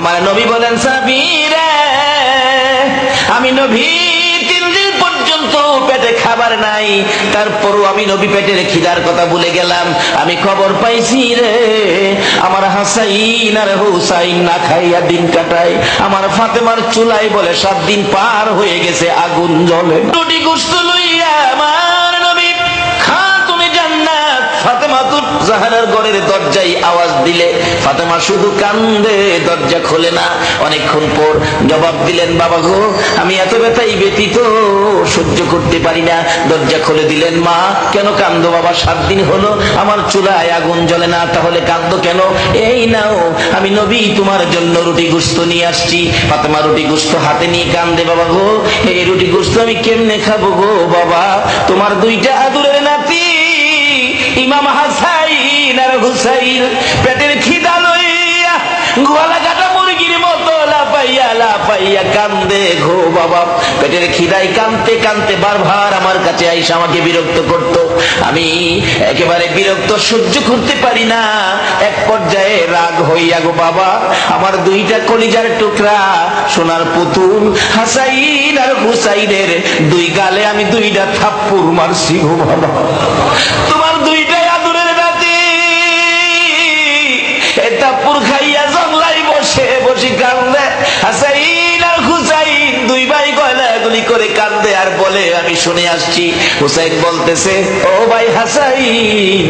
আমার নবী বলেন, সাবিরে আমি নবী 3 দিন পর্যন্ত পেটে খাবার নাই, তারপরও আমি নবী পেটের খিদার কথা ভুলে গেলাম। আমি খবর পাইছি রে আমার হাসাইন আর হুসাইন না খাইয়া দিন কাটায়, আমার ফাতেমার চুলাই বলে 7 দিন পার হয়ে গেছে আগুন জ্বলে। রুটি গোশত লইয়া আমার নবী খা তুমি জান্নাত। ফাতেমা তো জাহানার ঘরের দরজায় আওয়াজ দিলে ফাতেমা শুধু কান্দে, দরজা খোলে না। অনেকক্ষণ পর জবাব দিলেন, বাবা গো আমি এত ব্যথাই ব্যতীত সহ্য করতে পারি না। দরজা খুলে দিলেন। মা কেন কান্দো বাবা? 7 দিন হলো আমার চুলায় আগুন জ্বলে না, তাহলে কান্দো কেন? এই নাও আমি নবী তোমার জন্য রুটি গোশত নিয়ে আসছি। ফাতেমা রুটি গোশত হাতে নিয়ে কান্দে, বাবা গো এই রুটি গোশত আমি কেমনে খাবো গো বাবা? তোমার 2টা আদুরের নাতি ইমাম হাসাইন আর হুসাইন পেটের খিদা লইয়া গোয়ালা কাটা মুরগির মতো লাপাইয়া লাপাইয়া কান্দে গো বাবা। পেটের খিদায় কান্দতে কান্দতে বারবার আমার কাছে আইসা আমাকে বিরক্ত করত। আমি একেবারে বিরক্ত সহ্য করতে পারি না। এক পর্যায়ে রাগ হইয়া গো বাবা আমার 2টা কলিজার টুকরা সোনার পুতুল হাসাইন আর হুসাইনের 2 গালে আমি 2টা থাপ্পড় মারছি গো বাবা। তোমার 2টাই আদরের নাতি এই থাপ্পড় খাইয়া জংলাই বসে বসে কান্দে। হাসাইন আর হুসাইন 2 ভাই গলাগলি করে কান্দে আর বলে, আমি শুনে আসছি। হুসাইন বলতেছে, ও ভাই হাসাইন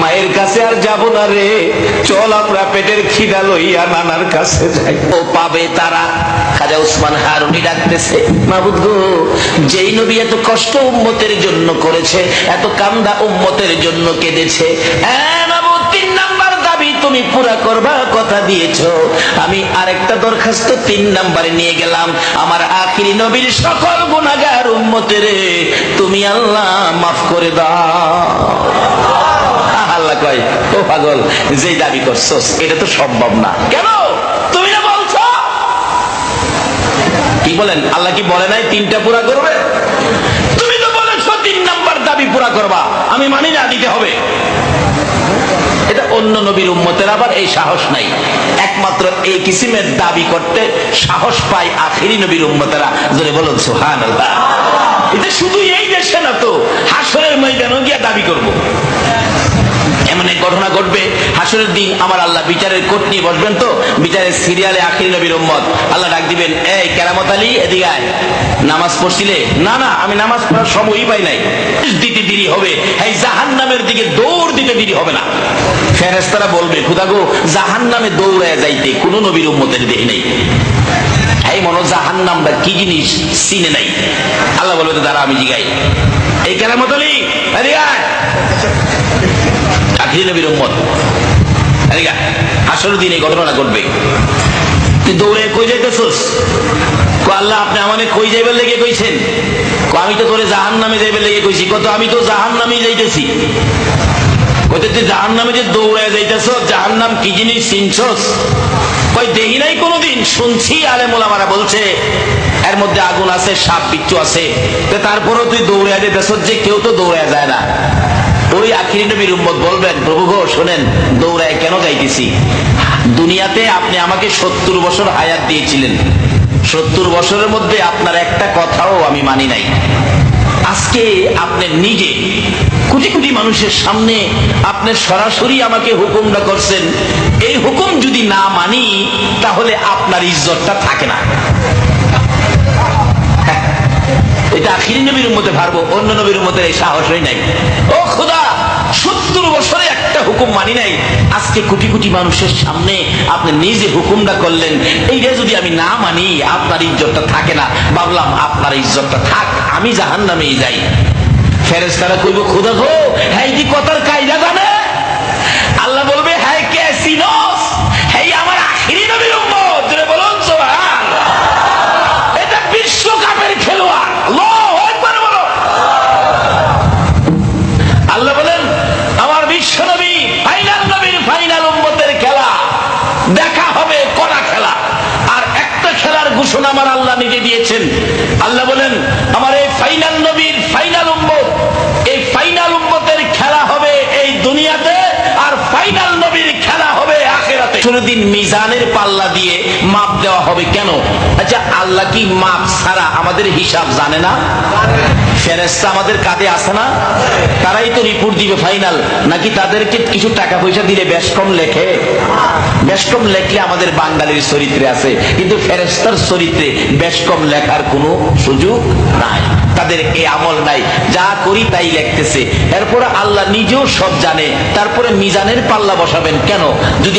মায়ের কাছে আর যাব না রে, চল আমরা পেটের খিদা লইয়া নানার কাছে যাই, ও পাবে তারা। খাজা উসমান হারুনি ডাকতেছে, মাবুদ গো যেই নবী এত কষ্ট উম্মতের জন্য করেছে, এত কান্দা উম্মতের জন্য কেঁদেছে, মাবুদ 3 নাম্বার দাবি তুমি পুরা করবা কথা দিয়েছো। আমি আরেকটা দরখাস্ত 3 নাম্বারে নিয়ে গেলাম, আমার আখিরি নবীর সকল গুনাহগার উম্মতের তুমি আল্লাহ মাফ করে দাও। আল্লাহ কয়, ও পাগল যেই দাবি করছস এটা তো সম্ভব না। কেন? তুমি না বলছো। কি বলেন? আল্লাহ কি বলে নাই 3টা পুরা করবে? তুমি তো বলেছো 3 নাম্বার দাবি পুরা করবা, আমি মানি না, দিতে হবে। এটা অন্য নবীর উম্মতের আবার এই সাহস নাই। একমাত্র এই কিসিমের দাবি করতে সাহস পায় আখিরি নবীর উম্মতেরা। জোরে বলুন সুবহানাল্লাহ। এটা শুধু এই দেশে না তো, হাসরের ময়দানে গিয়ে দাবি করব। এমন এক ঘটনা ঘটবে, হাসরের দিন আমার আল্লাহ বিচারের কোর্ট নিয়ে বসবেন। তো বিচারের সিরিয়ালে আখিরি নবীর উম্মত আল্লাহ ডাক দিবেন, এই কেরামত আলী এদিকে আয়, নামাজ পড়ছিলে? না না আমি নামাজ পড়ার সময়ই পাই নাই। দিতে দেরি হবে, এই জাহান্নামের দিকে দৌড় দিতে দেরি হবে না। ফেরেশতারা বলবে, খোদা গো জাহান্নামে দৌড়ায় যাইতে কোন নবীর উম্মতের দেরি নেই। এই মনে জাহান্নামটা কি জিনিস চিনে নাই। আল্লাহ বলবে, তো দাঁড়া আমি জিগাই, এই কেরামত আলী এদিকে আয়, আখিরি নবীর উম্মত এদিকে হাসরের দিন এই ঘটনা ঘটবে। তুই দৌড়ে কই যাইতেছস? আল্লাহ আপনি আমাকে কই যাইবার লেগে কইছেন? আমি তো তোরে জাহান্নামে যাইবার লেগে কইছি। কত আমি তো জাহান্নামে যাইতেছি। কইতে তুই জাহান্নামে যে দৌড়ায় যাইতেছ, জাহান্নাম কি জিনিস চিনছস? কই দেখি নাই কোনোদিন, শুনছি আলেম ওলামারা বলছে এর মধ্যে আগুন আছে, সাপ বিচ্ছু আছে, তারপরেও তুই দৌড়ায় যাইতেছ, যে কেউ তো দৌড়ায় যায় না। ওই আখিরি নবীর উম্মত বলবেন, প্রভু গো শোনেন দৌড়ায় কেন যাইতেছি? দুনিয়াতে আপনি আমাকে 70 বছর হায়াত দিয়েছিলেন, 70 বছরের মধ্যে আপনার একটা কথাও আমি মানি নাই। আজকে আপনি নিজে কোটি কোটি মানুষের সামনে আপনি সরাসরি আমাকে হুকুমটা করছেন। এই হুকুম যদি না মানি তাহলে আপনার ইজ্জতটা থাকে না। এটা আখিরি নবীর উম্মতে পারবো, অন্য নবীর উম্মতের এই সাহসই নাই। ও খোদা 70 বছরে একটা হুকুম মানি নাই, আজকে কোটি কোটি মানুষের সামনে আপনি নিজে হুকুমটা করলেন, এইটা যদি আমি না মানি আপনার ইজ্জতটা থাকে না। ভাবলাম আপনার ইজ্জতটা থাক, আমি জাহান্নামেই যাই। ফেরেশতারা কইব, খোদা গো হ্যাঁ কি কথার কায়দা জানে? আল্লাহ বলবে, হ্যাঁ কে চিনস? হ্যাঁ আমার আখিরি নবীর উম্মত। জোরে বলুন সুবহানাল্লাহ। এটা বিশ্বকাপের খেলোয়াড়। আল্লাহু আকবার বলো। আল্লাহ বলেন, আমার বিশ্ব নবী ফাইনাল নবীর ফাইনাল উম্মতের খেলা দেখা হবে, কড়া খেলা। আর একটা খেলার ঘোষণা আমার আল্লাহ নিজে দিয়েছেন। আল্লাহ বলেন, আমার এই ফাইনাল নবীর ফাইনাল উম্মত, এই ফাইনাল উম্মতের খেলা হবে এই দুনিয়াতে, আর ফাইনাল নবীর খেলা হবে আখিরাতে। কিয়ামতের দিন মিজানের পাল্লা দিয়ে মাপ দেওয়া হবে কেন? আচ্ছা, আল্লাহ কি মাপ ছাড়া আমাদের হিসাব জানে না? ফেরেশতা আমাদের কাঁধে আসে না? তারাই তো রিপোর্ট দিবে ফাইনাল। নাকি তাদেরকে কিছু টাকা পয়সা দিলে বেশ কম লেখে? বেশ কম লেখলে আমাদের বাঙালির চরিত্রে আছে, কিন্তু ফেরেশতার চরিত্রে বেশ কম লেখার কোনো সুযোগ নাই। তাদের এই আমল নাই, যা করি তাই লিখতেছে। এরপর আল্লাহ নিজেও সব জানে, তারপরে মিজানের পাল্লা বসাবেন কেন? যদি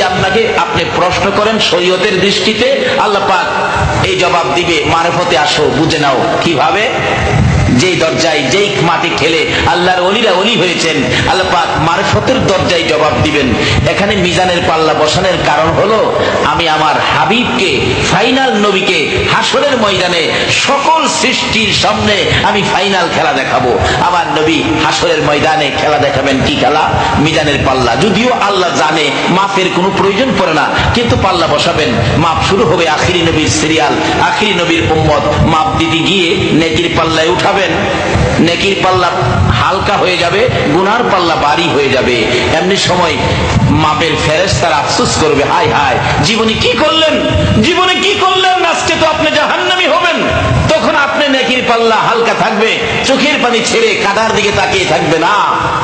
আপনি প্রশ্ন করেন শরীয়তের দৃষ্টিতে, আল্লাহ পাক এই জবাব দিবে, মারফতে আসো বুঝে নাও কিভাবে। যেই দরজায় যেই মাটি খেলে আল্লাহর ওলিরা ওলি হয়েছেন, আল্লাহ পাক মারফতের দরজায় জবাব দিবেন। এখানে মিজানের পাল্লা বসানোর কারণ হলো আমি আমার হাবিবকে, ফাইনাল নবীকে হাসরের ময়দানে সকল সৃষ্টির সামনে আমি ফাইনাল খেলা দেখাবো। আমার নবী হাসরের ময়দানে খেলা দেখাবেন কি খেলা? মিজানের পাল্লা। যদিও আল্লাহ জানে মাপের কোনো প্রয়োজন পড়ে না, কিন্তু পাল্লা বসাবেন। মাপ শুরু হবে আখিরি নবীর সিরিয়াল, আখিরি নবীর উম্মত মাপ দিতে গিয়ে নেকির পাল্লায় উঠাবেন। নেকির পাল্লা হালকা হয়ে যাবে, গুনার পাল্লা ভারী হয়ে যাবে। এমনি সময় মাপের ফেরেশতারা আফসোস করবে, হায় হায় জীবনে কি করলেন, জীবনে কি করলেন, আজকে তো আপনি জাহান্নামী হবেন। তখন আপনি নেকির পাল্লা হালকা থাকবে, চোখের পানি ছেড়ে কাঁধার দিকে তাকিয়ে থাকবে না।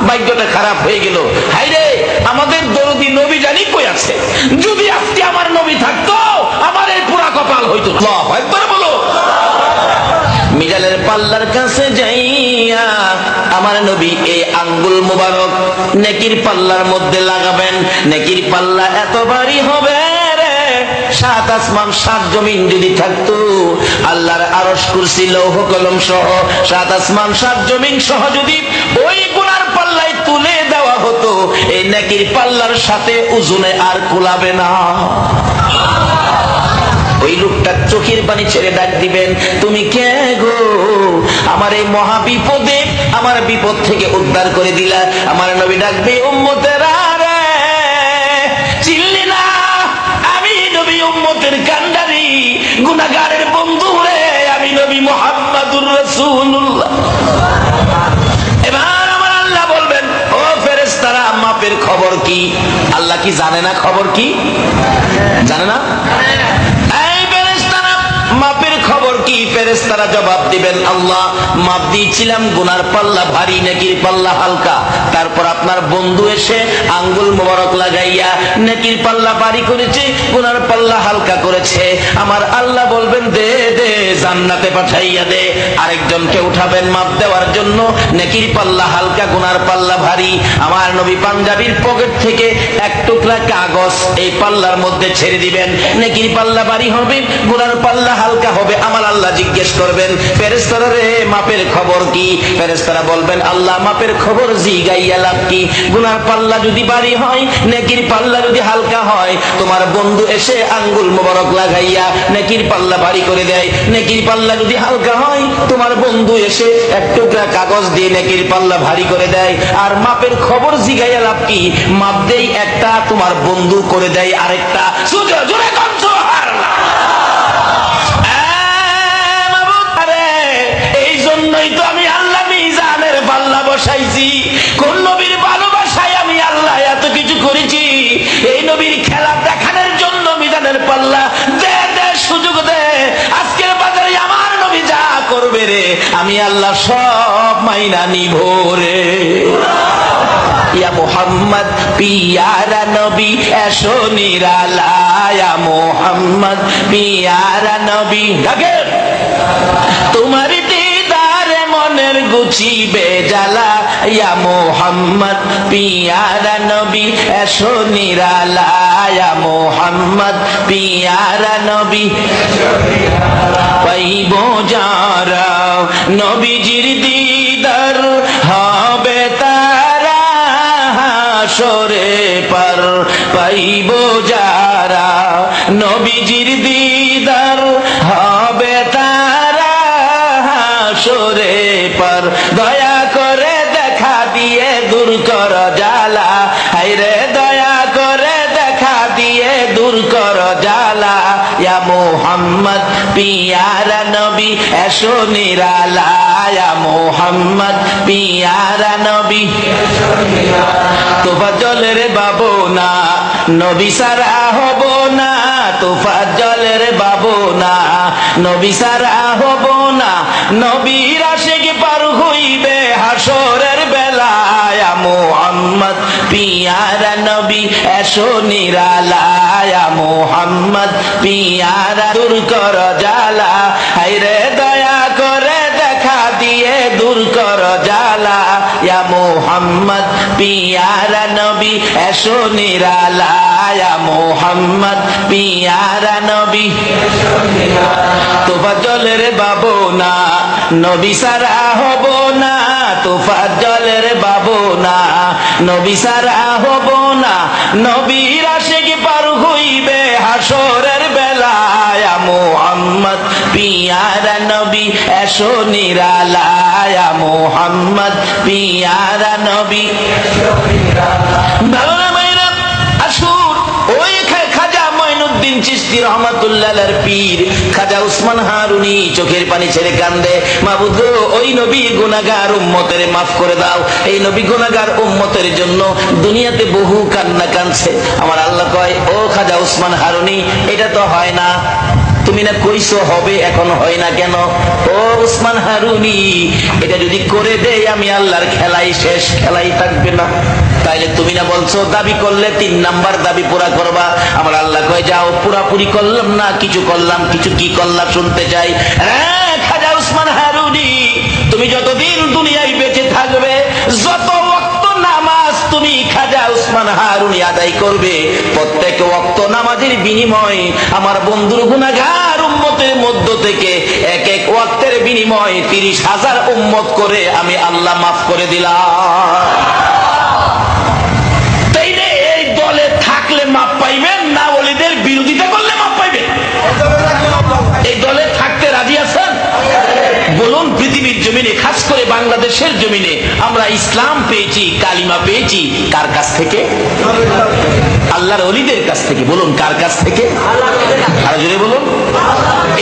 ভাগ্যটা খারাপ হয়ে গেল, হায় রে আমাদের দরদি নবী জানি কই আছে, যদি আজকে আমার নবী থাকতো আমার এই পুরা কপাল হইতো। আল্লাহু আকবার বলো। মিজানের পাল্লার কাছে যাইয়া আমার নবী এই আঙ্গুল মুবারক নেকির পাল্লার মধ্যে লাগাবেন। নেকির পাল্লা এত ভারী হবে রে, 7 আসমান 7 জমিন যদি থাকতো, আল্লাহর আরশ কুরসি লৌহ কলম সহ 7 আসমান 7 জমিন সহ যদি ওই গুনার পাল্লায় তুলে দেওয়া হতো, এই নেকির পাল্লার সাথে ওজনে আর কুলাবে না। ওই লোকটা চোখের পানি ছেড়ে ডাক দিবেন, তুমি কে গো? আমার এই মহা বিপদে, আমার বিপদ থেকে উদ্ধার করে দিলা। আমার নবী ডাকবে, উম্মতেরা রে চিনলি না? আমি নবী উম্মতের কান্ডারি, গুনাহগারের বন্ধু রে, আমি নবী মুহাম্মাদুর রাসূলুল্লাহ। এবার আমার আল্লাহ বলবেন, ও ফেরেশতারা মাপের খবর কি? আল্লাহ কি জানে না খবর কি? জানে না? মাপের খবর কি? ফেরেশতারা জবাব দিবেন, আল্লাহ মাপ দিয়েছিলাম, গুনার পাল্লা ভারী, নেকির পাল্লা হালকা। তারপর আপনার বন্ধু এসে আঙ্গুল মোবারক লাগাইয়া নেকির পাল্লা ভারী করেছে, গুনার পাল্লা হালকা করেছে। আমার আল্লাহ বলবেন, দে দে জান্নাতে পাঠাইয়া দে। আরেকজনকে উঠাবেন মাপ দেওয়ার জন্য, নেকির পাল্লা হালকা, গুনার পাল্লা ভারী। আমার নবী পাঞ্জাবির পকেট থেকে এক টুকরা কাগজ এই পাল্লার মধ্যে ছেড়ে দিবেন, নেকির পাল্লা ভারী হবে, গুনার পাল্লা হালকা হবে। আমার আল্লাহ জিজ্ঞেস করবেন, ফেরেশতারা রে মাপের খবর কি? ফেরেশতারা বলবেন, আল্লাহ মাপের খবর জিগাইয়া লাভ কি? গুনার পাল্লা যদি ভারী হয়, নেকির পাল্লা যদি হালকা হয়, তোমার বন্ধু এসে আঙ্গুল মোবারক লাগাইয়া নেকির পাল্লা ভারী করে দেয়। নেকির পাল্লা যদি হালকা হয়, তোমার বন্ধু এসে এক টুকরা কাগজ দিয়ে নেকির পাল্লা ভারী করে দেয়। আর মাপের খবর জিগাইয়া লাভ কি? মাপ দেই একটা, তোমার বন্ধু করে দেয় আরেকটা। জোরে কম সুবহানাল্লাহ। তো আমি আল্লাহ মিজানের পাল্লা বসাইছি। কোন নবীর ভালোবাসায় আমি আল্লাহ এত কিছু করেছি? এই নবীর খেলা দেখানোর জন্য মিজানের পাল্লা দে দে, সুযোগ দে। আজকের বাজারে আমার নবী যা করবে রে, আমি আল্লাহ সব মাইনা নিব রে। ইয়া মুহাম্মদ পিয়ারা নবী এসো নিরালায়, ইয়া মুহাম্মদ পিয়ারা নবী। দেখেন তোমার মনের গুছিবে জ্বালা, ইয়া মুহাম্মদ পিয়ারা নবী এসো নিরালায়, ইয়া মুহাম্মদ পিয়ারা নবী। পাইব যারা নবীজির দিদার, হবে তারা হাসরে পার। পাইব যারা নবীজির দিদার, হবে তারা হাসরে পার। দয়া করে দেখা দিয়ে দূর কর জ্বালা, হায়রে দয়া করে দেখা দিয়ে দূর কর জ্বালা। ইয়া মুহাম্মদ পিয়ারা নবী এসো নিরালা, ইয়া মুহাম্মদ পিয়ারা নবী তোফাজ্জলের বাবু না নবী সারা হব না তোফাজ্জলের বাবু না নবী সারা হব না নবীর আশিক পার হইবে হাসরের বেলায় মুহাম্মদ পিয়ারা নবী এসো নিরালায় মুহাম্মদ পিয়ারা দূর কর জালা হায়রে দয়া করে দেখা দিয়ে দূর কর জালা ইয়া মুহাম্মদ পিয়ারা নবী এসো নিরালায় মুহাম্মদ পিয়ারা নবী তোফাজ্জলের বাবু না নবী সারা হব না তোফাজ্জলের বাবু না নবী সারা হব না নবীর আশিক পার হইবে হাসরের বেলায় মুহাম্মদ পিয়ারা নবী এসো নিরালায় মুহাম্মদ পিয়ারা নবী ভালো না মাইরা আসুন ওই খাজা মঈনুদ্দিন চিশতি রহমাতুল্লাহ আলাইহির পীর খাজা উসমান হারুনি চোখের পানি ছেড়ে কান্দে মাবুদ গো ওই নবী গুনাহগার উম্মতের মাফ করে দাও এই নবী গুনাহগার উম্মতের জন্য দুনিয়াতে বহু কান্না কাঁদছে আমার আল্লাহ কয় ও খাজা উসমান হারুনি এটা তো হয় না তুমি না কইছো হবে এখন হয় না কেন ও উসমান হারুনি এটা যদি করে দেই আমি আল্লাহর খেলাই শেষ খেলাই থাকবে না তাইলে তুমি না বলছো দাবি করলে 3 নাম্বার দাবি পুরা করবা আমার আল্লাহ কয় যাও পুরাপুরি করলাম না কিছু করলাম কিছু কি করলাম শুনতে চাই হ্যাঁ খাজা উসমান হারুনি তুমি যতদিন দুনিয়ায় বেঁচে থাকবে যত ওয়াক্ত নামাজ তুমি খাজা উসমান হারুনি আদায় করবে প্রত্যেক ওয়াক্ত নামাজের বিনিময়ে আমার বন্ধুর গুনাহগার উম্মতের মধ্য থেকে এক এক ওয়াক্তের বিনিময়ে 30,000 উম্মত করে আমি আল্লাহ মাফ করে দিলাম তাইলে এই দলে থাকলে মাফ পাইবেন না ওলিদের বিরোধিতা করলে মাফ পাইবেন এই দলে থাকতে রাজি আছেন বলুন পৃথিবীর জমিনে খাস করে বাংলাদেশের জমিনে আমরা ইসলাম পেয়েছি কালিমা পেয়েছি কার কাছ থেকে আল্লাহর ওলিদের কাছ থেকে বলুন কার কাছ থেকে আর জোরে বলুন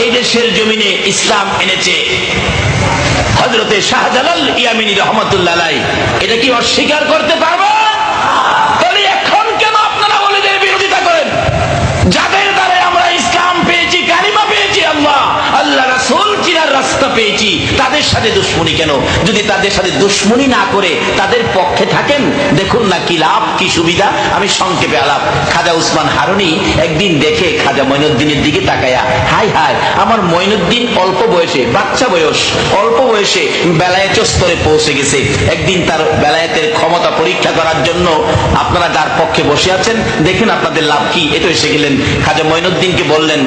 এই দেশের জমিনে ইসলাম এনেছে হযরতে শাহজালাল ইয়ামিনী রহমাতুল্লাহ আলাইহি এটা কি অস্বীকার করতে পারবেন তাহলে এখন কেন আপনারা ওলিদের বিরোধিতা করেন যাদের দ্বারা আমরা ইসলাম পেয়েছি কালিমা পেয়েছি আল্লাহ রাসূল চিনার রাস্তা পেয়েছি তাদের সাথে দুশমনি কেন যদি তাদের সাথে দুশমনি না করে তাদের পক্ষে থাকেন দেখুন না কি লাভ কি সুবিধা আমি সংক্ষেপে আলাপ খাজা উসমান হারুনি একদিন দেখে খাজা মঈনুদ্দিনের দিকে তাকায়া হাই হাই আমার মঈনুদ্দিন অল্প বয়সে বাচ্চা বয়স অল্প বয়সে বেলায়েত স্তরে পৌঁছে গেছে একদিন তার বেলায়েতের ক্ষমতা পরীক্ষা করার জন্য আপনারা যার পক্ষে বসে আছেন দেখেন আপনাদের লাভ কি এটা এসে গেলেন খাজা মঈনুদ্দিনকে বললেন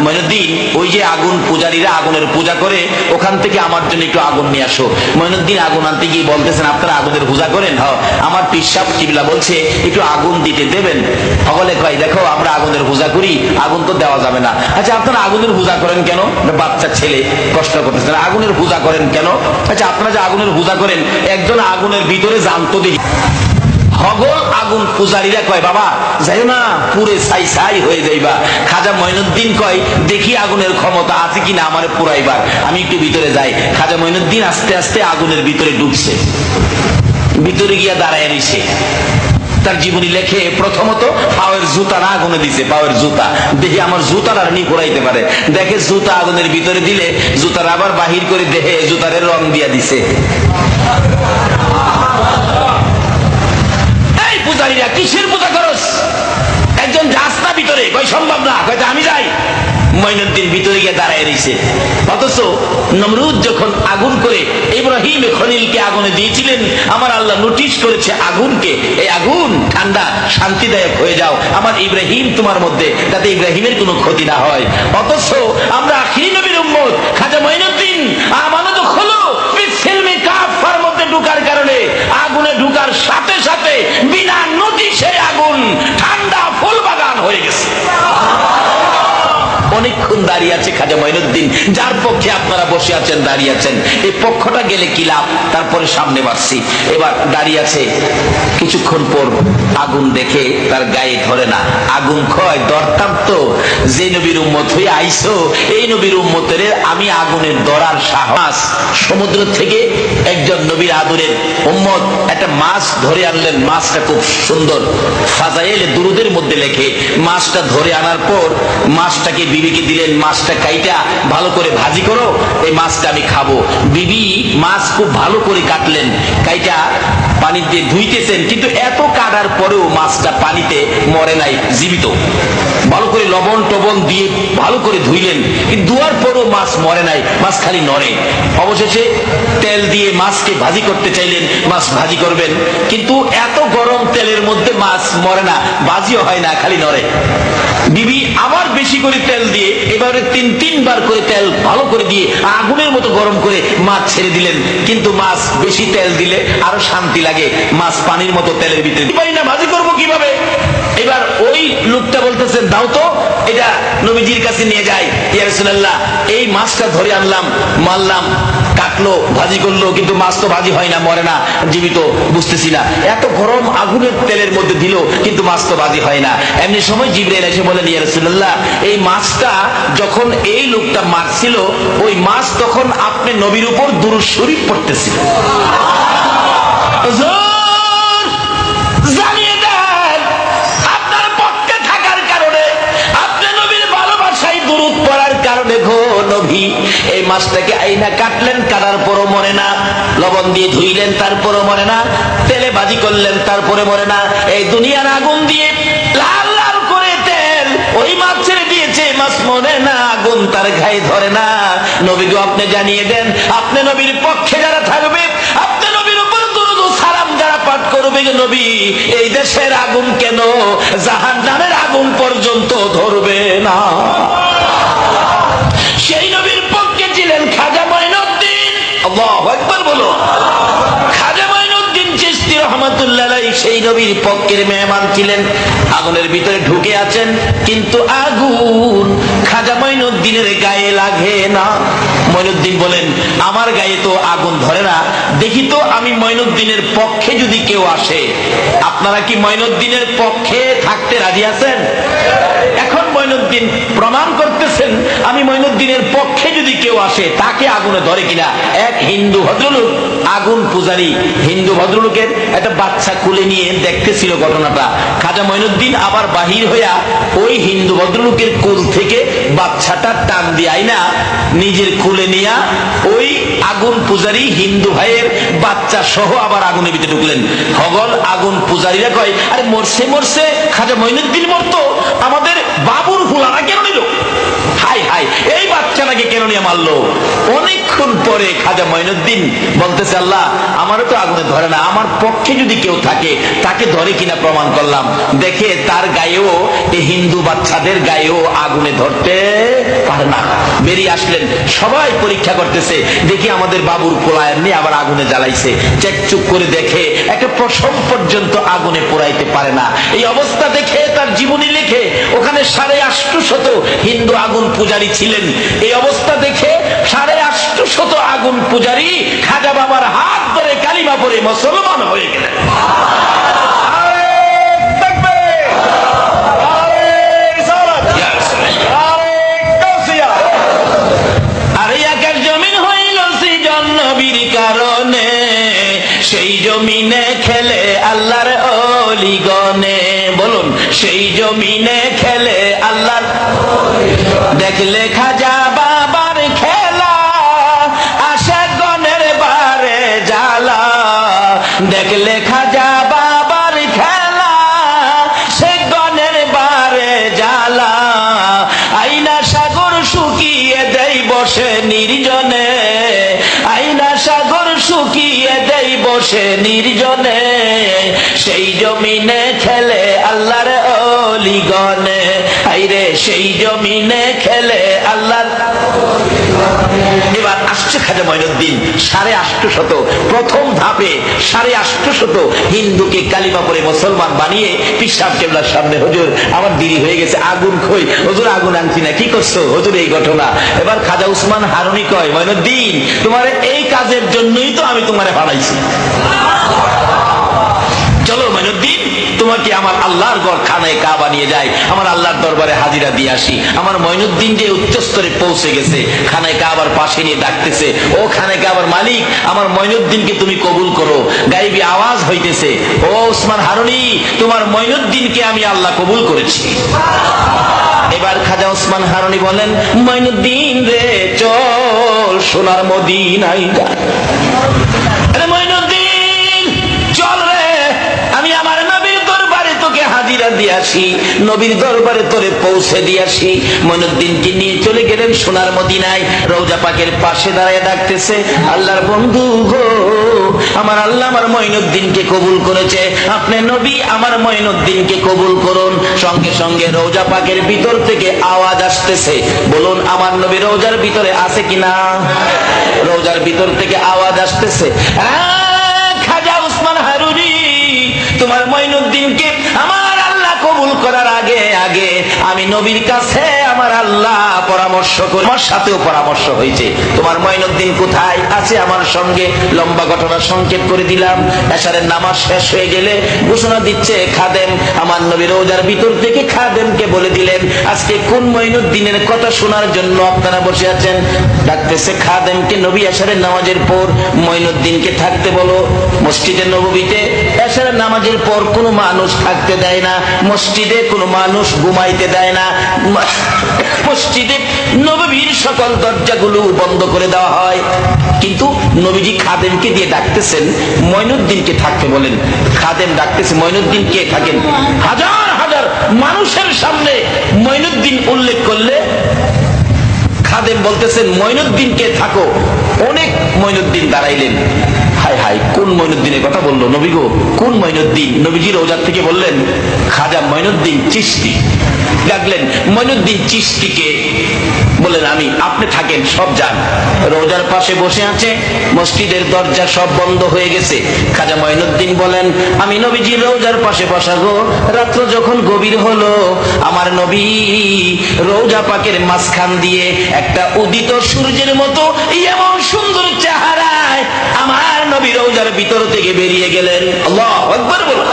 মঈনুদ্দিন ওই যে আগুন পূজারীরা আগুনের পূজা করে ওখান থেকে আমার জন্য একটু আগুন নিয়ে আসো মঈনুদ্দিন আগুন আনতে গিয়ে বলতেছেন আপনারা আগুনের পূজা করেন হ্যাঁ আমার পীর সাহেব কিবলা বলছে একটু আগুন দিতে দেবেন সকলে কয় দেখো আমরা আগুনের পূজা করি আগুন তো দেওয়া যাবে না আচ্ছা আপনারা আগুনের পূজা করেন কেন বাচ্চা ছেলে প্রশ্ন করতেছেন আগুনের পূজা করেন কেন আচ্ছা আপনারা যে আগুনের পূজা করেন একজন আগুনের ভিতরে জানতো দেখি হগল আগুন পূজারীরা কয় বাবা যাই না পুরে ছাই ছাই হয়ে যাইবা খাজা মঈনুদ্দিন কয় দেখি আগুনের ক্ষমতা আছে কিনা আমারে পুরাইবার আমি একটু ভিতরে যাই খাজা মঈনুদ্দিন আস্তে আস্তে আগুনের ভিতরে ঢুকছে ভিতরে গিয়া দাঁড়ায় রইছে তার জীবনী লেখে প্রথমত পাওয়ের জুতা না আগুনে দিছে পাওয়ের জুতা দেখি আমার জুতার আর নি পুরাইতে পারে দেখে জুতা আগুনের ভিতরে দিলে জুতার আবার বাহির করে দেখে জুতারে রং দিয়া দিছে পূজারীরা কিসের পূজা করস একজন যাস না ভিতরে কই সম্ভব না কয়টা আমি যাই মঈনুদ্দিন ভিতরে গিয়ে দাঁড়ায় রইছে অথচ নমরুদ যখন আগুন করে ইব্রাহিম খলিলকে আগুনে দিয়েছিলেন আমার আল্লাহ নোটিশ করেছে আগুনকে এই আগুন ঠান্ডা শান্তিদায়ক হয়ে যাও আমার ইব্রাহিম তোমার মধ্যে যাতে ইব্রাহিমের কোনো ক্ষতি না হয় অথচ আমরা আখিরি নবীর উম্মত খাজা মঈনুদ্দিন আমানত হলো ফিলমে কাফার মধ্যে ঢোকার কারণে আগুনে ঢোকার সাথে সাথে বিনা নোটিশে আগুন ঠান্ডা ফুল বাগান হয়ে গেছে অনেকক্ষণ দাঁড়িয়ে আছে খাজা মঈনুদ্দিন, যার পক্ষে আপনারা বসে আছেন দাঁড়িয়ে আছেন, এই পক্ষটা গেলে কি লাভ, তারপরে সামনে বাড়ছি। এবার দাঁড়িয়ে আছে, কিছুক্ষণ পর আগুন দেখে তার গায়ে ধরে না। আগুন কয়, ধরতাম তো, যে নবীর উম্মত হয়ে আইসো এই নবীর উম্মতের আমি আগুনের ধরার সাহস। সমুদ্র থেকে একজন নবীর আদরের উম্মত একটা মাছ ধরে আনলেন। মাছটা খুব সুন্দর, ফাজাইলে দুরুদের মধ্যে লেখে, মাছটা ধরে আনার পর মাছটাকে বিবিকে দিলেন, মাছটা কাইটা ভালো করে ভাজি করো, এই মাছটা আমি খাবো। বিবি মাছ খুব ভালো করে কাটলেন, কাইটা পানি দিয়ে ধুইতেছেন, কিন্তু এত কাটার পরেও মাছটা পানিতে মরে নাই, জীবিত। ভালো করে লবণ টবণ দিয়ে ভালো করে ধুইলেন, কিন্তু ধোয়ার পরও মাছ মরে নাই, মাছ খালি নড়ে। অবশেষে তেল দিয়ে মাছকে ভাজি করতে চাইলেন, মাছ ভাজি করবেন, কিন্তু এত গরম তেলের মধ্যে মাছ মরে না, ভাজিও হয় না, খালি নড়ে। বিবি আবার বেশি করে তেল দিয়ে এবারে তিনবার করে তেল ভালো করে দিয়ে আগুনের মতো গরম করে মাছ ছেড়ে দিলেন, কিন্তু মাছ বেশি তেল দিলে আরো শান্তি লাগে, মাছ পানির মতো তেলের ভিতরে পারি না, ভাজি করবো কিভাবে? এবার ওই লোকটা বলতেছেন, দাও তো, এটা নবীজির কাছে নিয়ে যাই। ইয়া রাসূলুল্লাহ, এই মাছটা ধরে আনলাম, মারলাম, কাটলো, ভাজি করলো, কিন্তু মাছ তো ভাজি হয় না, মরে না, জীবিত, বুঝতেছি না। এত গরম আগুনের তেলের মধ্যে দিল, কিন্তু মাছ তো ভাজি হয় না। এমনি সময় জিবরাইল এসে বলেন, ইয়া রাসূলুল্লাহ, এই মাছটা যখন এই লোকটা মারছিল, ওই মাছ তখন আপনি নবীর উপর দুরূদ শরীফ পড়তেছিল। জানিয়ে দেন, আপনার পক্ষে থাকার কারণে, আপনি নবীর ভালোবাসায় দুরূদ পড়ার কারণে গো নবী এই মাছটাকে আইনা কাটলেন, কাটার পরও মরে না, লবণ দিয়ে ধুইলেন, তারপরও মরে না, তেলে ভাজি করলেন, তারপরে মরে না। এই দুনিয়ার আগুন দিয়ে লাল লাল করে তেল ওই মাছ ছেড়ে দিয়েছে, মাছ মরে না, আগুন তার গায়ে ধরে না। নবী গো, আপনি জানিয়ে দেন, আপনি নবীর পক্ষে যারা থাকবে, আপনি নবীর উপর দুরূদ ও সালাম যারা পাঠ করবে, নবী এই দেশের আগুন কেন জাহান্নামের আগুন পর্যন্ত ধরবে না। সেই নবীর পক্ষে ছিলেন খাজা মঈনুদ্দিন। আল্লাহু আকবার বলো। খাজা মঈনুদ্দিন চিশতি রাহমাতুল্লাহ আলাইহি সেই নবীর পক্ষের মেহমান ছিলেন। আগুনের ভিতরে ঢুকে আছেন, কিন্তু আগুন খাজা মঈনুদ্দিনের গায়ে লাগে না। মঈনুদ্দিন বলেন, আমার গায়ে তো আগুন ধরে না, দেখি তো আমি মঈনুদ্দিনের পক্ষে যদি কেউ আসে। আপনারা কি মঈনুদ্দিনের পক্ষে থাকতে রাজি আছেন? এখন মঈনুদ্দিন প্রমাণ করতেছেন, আমি মঈনুদ্দিনের পক্ষে যদি কেউ আসে, তাকে আগুনে ধরে কিনা। এক হিন্দু ভদ্রলোক, আগুন পূজারী হিন্দু ভদ্রলোকের একটা বাচ্চা কুলে নিয়ে দেখতেছিল ঘটনাটা। খাজা মঈনুদ্দিন আবার বাহির হইয়া ওই হিন্দু ভদ্রলোকের কুল থেকে বাচ্চাটা টান দিয়ে আইনা নিজের কুলে নিয়া ওই আগুন পূজারী হিন্দু ভাইয়ের বাচ্চা সহ আবার আগুনের ভিতরে ঢুকলেন। হগল আগুন পূজারীরা কয়, আরে মরছে মরছে, খাজা মঈনুদ্দিন মরতো, আমাদের বাবুর হুলারা কেন নিল? হাই হাই, এই বাচ্চাটাকে কেন নিয়ে মারলো? অনেকক্ষণ পরে খাজা মঈনুদ্দিন বলতেছে, আল্লাহ, আমারও তো আগুনে ধরে না, আমার পক্ষে যদি কেউ থাকে তাকে ধরে কিনা প্রমাণ করলাম। দেখে তার গায়েও, এই হিন্দু বাচ্চাদের গায়েও আগুনে ধরতে পারে না। বেরিয়ে আসলেন, সবাই পরীক্ষা করতেছে, দেখি আমাদের বাবুর কোলায় নিয়ে আবার আগুনে জ্বালাইছে। চেকচুক করে দেখে একটা প্রসব পর্যন্ত আগুনে পোড়াইতে পারে না। এই অবস্থা দেখে তার জীবনী লিখে, ওখানে 850 হিন্দু আগুন পূজারী ছিলেন। এই অবস্থা দেখে 850 আগুন পূজারী খাজা বাবার হাত ধরে কালিমা পড়ে মুসলমান হয়ে গেলেন। আরে আকাশ জমিন হইল সৃজন নবীর কারণে, সেই জমিনে খেলে আল্লাহর ওলিগণে। বলুন, সেই জমিনে খেলে আল্লাহর। দেখলে খাজা বাবার খেলা, আসে গণের বারে জ্বালা। দেখলে খাজা বাবার খেলা, সে গণের বারে জ্বালা। আইনা সাগর শুকিয়ে দেই বসে নির্জনে, আইনা সাগর শুকিয়ে দেই বসে নির্জনে। সেই জমিনে খেলে আল্লাহর ওলিগণে, আইরে সেই জমিনে খেলে আল্লাহর। এবার আসছে খাজা মঈনুদ্দিন 850 প্রথম ধাপে 850 হিন্দুকে কালিমা পড়ে মুসলমান বানিয়ে পীর সাহেব কেবলার সামনে, হুজুর আমার দেরি হয়ে গেছে, আগুন কই হুজুর, আগুন আনছি না, কি করছো হুজুর এই ঘটনা। এবার খাজা উসমান হারুনি কয়, মঈনুদ্দিন তোমার এই কাজের জন্যই তো আমি তোমারে বানাইছি, চলো মঈনুদ্দিন তোমাকে আমার আল্লাহর ঘর খানায় কাবা নিয়ে যায়, আমার আল্লাহর দরবারে হাজিরা দিয়ে আসি। আমার মঈনুদ্দিন যে উচ্চ স্তরে পৌঁছে গেছে, খানায় কাবার পাশে নিয়ে ডাকতেছে, ও খানায় কাবার মালিক আমার মঈনুদ্দিনকে তুমি কবুল করো। গায়েবী আওয়াজ হইতেছে, ও উসমান হারুনি তোমার মঈনুদ্দিনকে আমি আল্লাহ কবুল করেছি। এবার খাজা উসমান হারুনি বলেন, মঈনুদ্দিন রে চল সোনার মদিনায় যা। আরে মঈনুদ্দিন চল রে, আমি আমার নবীর দরবারে তোকে হাজিরা দিয়ে আসি, নবীর দরবারে তোরে পৌঁছে দিয়ে আসি। মঈনুদ্দিনকে নিয়ে চলে গেলেন সোনার মদিনায়। রওজা পাকের পাশে দাঁড়ায় ডাকতেছে, আল্লাহর বন্ধু গো, আমার আল্লাহ আমার মঈনুদ্দিনকে কবুল করেছে, আপনি নবী আমার মঈনুদ্দিনকে কবুল করুন। সঙ্গে সঙ্গে রওজা পাকের ভিতর থেকে আওয়াজ আসতেছে, বলুন আমার নবী রওজার ভিতরে আছে কিনা? রওজার ভিতর থেকে আওয়াজ আসতেছে, খাজা উসমান হারুনি তোমার মঈনুদ্দিনকে আমার আল্লাহ কবুল করার আগে আগে আমি নবীর কাছে আমার আল্লাহ পরামর্শ করে, আমার সাথেও পরামর্শ হয়েছে, তোমার মঈনুদ্দিন কোথায় আছে আমার সঙ্গে। লম্বা ঘটনা সংক্ষেপ করে দিলাম। এশারের নামাজ শেষ হয়ে গেলে ঘোষণা দিচ্ছে খাদেম, আমার নবী রওজার ভিতর থেকে খাদেমকে বলে দিলেন, আজকে কোন মঈনুদ্দিনের কথা শোনার জন্য আপনারা বসে আছেন। ডাকতেছে খাদেমকে, নবী এশারের নামাজের পর মঈনুদ্দিনকে থাকতে বলো। মসজিদে নববীতে এশারের নামাজের পর কোনো মানুষ থাকতে দেয় না, মসজিদে কোনো মানুষ ঘুমাইতে দেয় না, মসজিদে নববীর সকল দরজাগুলো বন্ধ করে দেওয়া হয়। কিন্তু নবীজি খাদেমকে দিয়ে ডাকতেছেন, মঈনুদ্দিনকে থাকতে বলেন। খাদেম ডাকতেছে, মঈনুদ্দিন কে থাকেন? হাজার হাজার মানুষের সামনে মঈনুদ্দিন উল্লেখ করলে খাদেম বলতেছেন, মঈনুদ্দিনকে থাকো। অনেক মঈনুদ্দিন দাঁড়াইলেন। হায় হায়, কোন মঈনুদ্দিনের কথা বললো নবী গো, কোন মঈনুদ্দিন? নবীজি রওজার থেকে বললেন, খাজা মঈনুদ্দিন চিশতি। ডাকলেন মঈনুদ্দিন চিশতিকে, বললেন আমি, আপনি থাকেন, সব যান। রওজার পাশে বসে আছে, মসজিদের দরজা সব বন্ধ হয়ে গেছে। খাজা মঈনুদ্দিন বলেন, আমি নবীজি রওজার পাশে বসা গো, রাত্র যখন গভীর হলো আমার নবী রওজা পাকের মাঝখান দিয়ে একটা উদিত সূর্যের মতো এমন সুন্দর চেহারায় আমার নবী রওজার ভিতর থেকে বেরিয়ে গেলেন। আল্লাহু আকবার বলুন।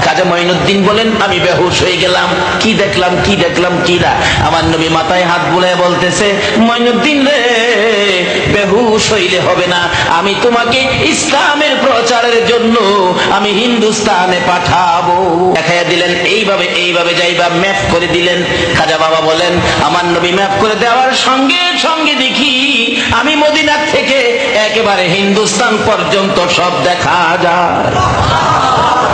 খাজা মঈনুদ্দিন বলেন, আমি বেহুশ হয়ে গেলাম, কি দেখলাম কি দেখলাম কি না। আমার নবী মাথায় হাত বুলায় বলতেছে, মঈনুদ্দিন রে বেহুশ হইলে হবে না, আমি তোমাকে ইসলামের প্রচারের জন্য আমি হিন্দুস্তানে পাঠাবো। দেখাইয়া দিলেন, এইভাবে এইভাবে যাইবা, ম্যাপ করে দিলেন। খাজা বাবা বলেন, আমার নবী ম্যাপ করে দেওয়ার সঙ্গে সঙ্গে দেখি আমি মদিনা থেকে একেবারে হিন্দুস্তান পর্যন্ত সব দেখা যায়।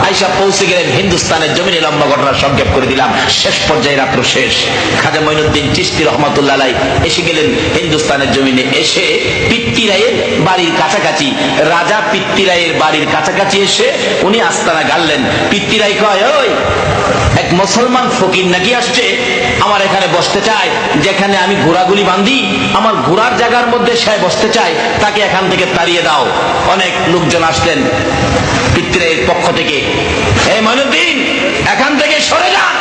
আইসা পৌঁছে গেলেন হিন্দুস্তানের জমিনে। লম্বা ঘটনা সংক্ষেপ করে দিলাম। শেষ পর্যায়ে রাত্র শেষ। খাজা মঈনুদ্দিন চিশতি রহমাতুল্লাহ আলাইহি এসে গেলেন হিন্দুস্তানের জমিনে। এসে পিত্তিরায়ের বাড়ির কাছাকাছি, রাজা পিত্তিরায়ের বাড়ির কাছাকাছি এসে উনি আস্তানা গাড়লেন। পিত্তিরাই কয়, ওই এক মুসলমান ফকির নাকি আসছে, আমার এখানে বসতে চায়, যেখানে আমি ঘোড়াগুলি বাঁধি আমার ঘোড়ার জায়গার মধ্যে সে বসতে চায়, তাকে এখান থেকে তাড়িয়ে দাও। অনেক লোকজন আসলেন পিত্তিরায়ের পক্ষ থেকে, এই মঈনুদ্দিন এখান থেকে সরে যান।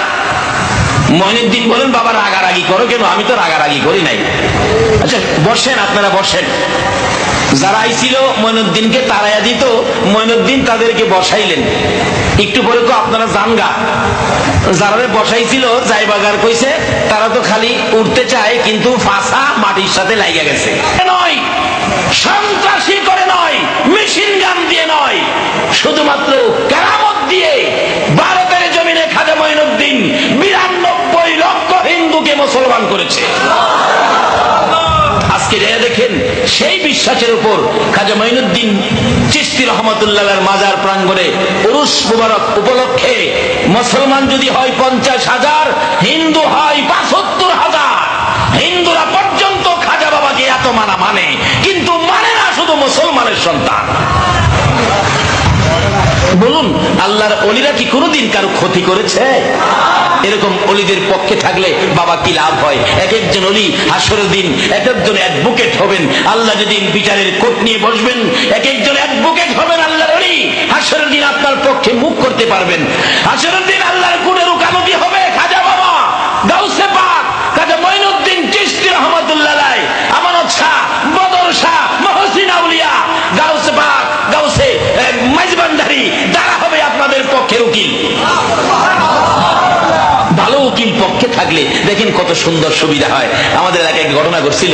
মঈনুদ্দিন বলেন, বাবা রাগারাগি করো কেন? আমি তো রাগারাগি করি নাই। আচ্ছা বসেন, আপনারা বসেন। যারা আইছিল মঈনুদ্দিনকে তাড়াইয়া দিত, মঈনুদ্দিন তাদেরকে বসাইলেন। একটু পরে তো আপনারা জানগা। যারা বসাইছিল যাইবাগার কইছে, তারা তো খালি উঠতে চায়, কিন্তু ফাঁসা মাটির সাথে লাগিয়া গেছে। নয় সন্ত্রাসী করে নয়, মেশিন গান দিয়ে নয়, শুধুমাত্র কেরামত দিয়ে ভারতের জমিনে খাজা মঈনুদ্দিন 92 লক্ষ হিন্দুকে মুসলমান করেছে। আজকে দেখেন, সেই বিশ্বাসের উপর খাজা মঈনুদ্দিন চিশতি রহমাতুল্লাহর মাজার প্রাঙ্গণে উরুস মুবারক উপলক্ষে মুসলমান যদি হয় 50,000, হিন্দু হয় 75,000, হিন্দুরা পর্যন্ত খাজা বাবাকে এত মানে, কিন্তু মানে না শুধু মুসলমানের সন্তান। বলুন, আল্লাহর ওলিরা কি কোনোদিন কারো ক্ষতি করেছে? এরকম ওলিদের পক্ষে থাকলে বাবা কি লাভ হয়? এক একজন ওলি হাসরের দিন এক একজন অ্যাডভোকেট হবেন। আল্লাহ যেদিন বিচারের কোর্ট নিয়ে বসবেন, এক একজন অ্যাডভোকেট হবেন আল্লাহর ওলি। হাসরের দিন আপনার পক্ষে মুখ করতে পারবেন। হাসরের দিন আল্লাহর কোর্টের উকালতি হবে খাজা বাবা, গাউসে পাক, খাজা মঈনুদ্দিন চিশতি রহমাতুল্লাহ আলাইহি, আমানত শাহ, বদর শাহ, মহসিন আউলিয়া, গাউসে পাক, গাউসে মাইজবান্ডারি, তারা হবে আপনাদের পক্ষের উকিল। ভালো উকিল পক্ষে থাকলে দেখেন কত সুন্দর সুবিধা হয়। আমাদের এলাকায় এক ঘটনা ঘটছিল।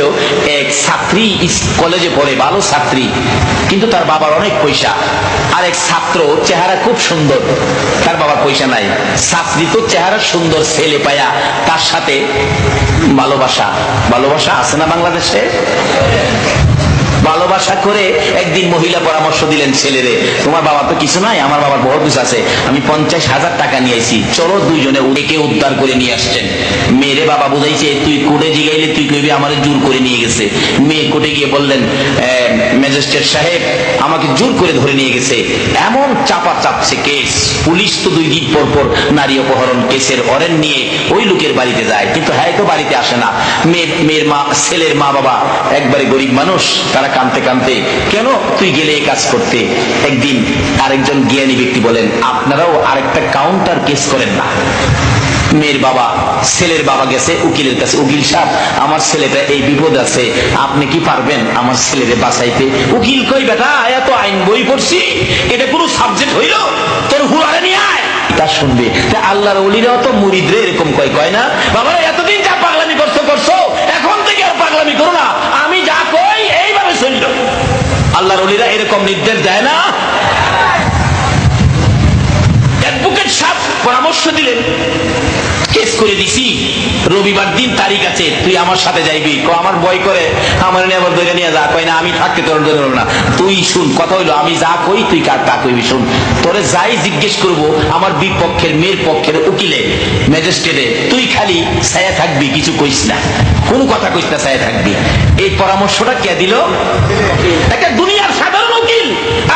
এক ছাত্রী কলেজে পড়ে, ভালো ছাত্রী, কিন্তু তার বাবার অনেক পয়সা। আর এক ছাত্র চেহারা খুব সুন্দর, তার বাবার পয়সা নাই। ছাত্রী তো চেহারা সুন্দর, ছেলে পায়া তার সাথে ভালোবাসা। ভালোবাসা আছে না বাংলাদেশে? ভালোবাসা করে একদিন মহিলা পরামর্শ দিলেন ছেলেরে, তোমার বাবা তো কিছু নাই, আমার বাবার বড় কিছু আছে, আমি 50,000 টাকা নিয়ে আইছি, চলো দুইজনে উড়েকে উদ্ধার করে নিয়ে আসছেন। মেয়েরে বাবা বুঝাইছে, তুই কোর্টে জিগাইলে তুই কইবি আমারে জোর করে নিয়ে গেছে। মেয়ে কোর্টে গিয়ে বললেন, ম্যাজিস্ট্রেট সাহেব আমাকে জোর করে ধরে নিয়ে গেছে। এমন চাপা চাপছে কেস, পুলিশ তো 2 দিন পর পর নারী অপহরণ কেসের ওয়ারেন্ট নিয়ে ওই লোকের বাড়িতে যায়, কিন্তু হ্যাঁ তো বাড়িতে আসে না। মেয়ের মা, ছেলের মা বাবা একবারে গরিব মানুষ, তারা কাঁদতে কাঁদতে, কেন তুই গেলে এই কাজ করতে? একদিন আরেকজন জ্ঞানী ব্যক্তি বলেন, আপনারাও আরেকটা কাউন্টার কেস করেন না। মেয়ের বাবা, ছেলের বাবা গেছে উকিলের কাছে, উকিল সাহেব আমার ছেলেটা এই বিপদ আছে, আপনি কি পারবেন আমার ছেলেরে বাঁচাইতে? উকিল কই, বেটা এত আইন বই পড়ছি, এটা কোনো সাবজেক্ট হইল? তোর হুলারে নিয়ে আয়। তা শুনবে। আল্লাহর ওলিরাও তো মুরিদরে এরকম কয় না, বাবা এতদিন যা পাগলামি করছো, এখন থেকে আর পাগলামি করো না, আমি যা কই এইভাবে শুনল। আল্লাহর ওলিরা এরকম নির্দেশ দেয় না। অ্যাডভোকেট সাহেব পরামর্শ দিলেন, কেস করে দিছি, রবিবার দিন তারিখ আছে, তুই আমার সাথে যাইবি। আমার ভয় করে, আমার নিয়ে আবার ধরে নিয়ে যা, কয় না আমি থাকতে তোর ধরে না, তুই শুন। কথা হইলো, আমি যা কই তুই কার তা কইবি, শুন। তোরে যাই জিজ্ঞেস করবো আমার বিপক্ষের, মেয়ের পক্ষের উকিলে, ম্যাজিস্ট্রেটে, তুই খালি ছায়া থাকবি, কিছু কইস না, কোন কথা কইস না, ছায়া থাকবি। এই পরামর্শটা কে দিল? একটা দুনিয়ার সাধারণ উকিল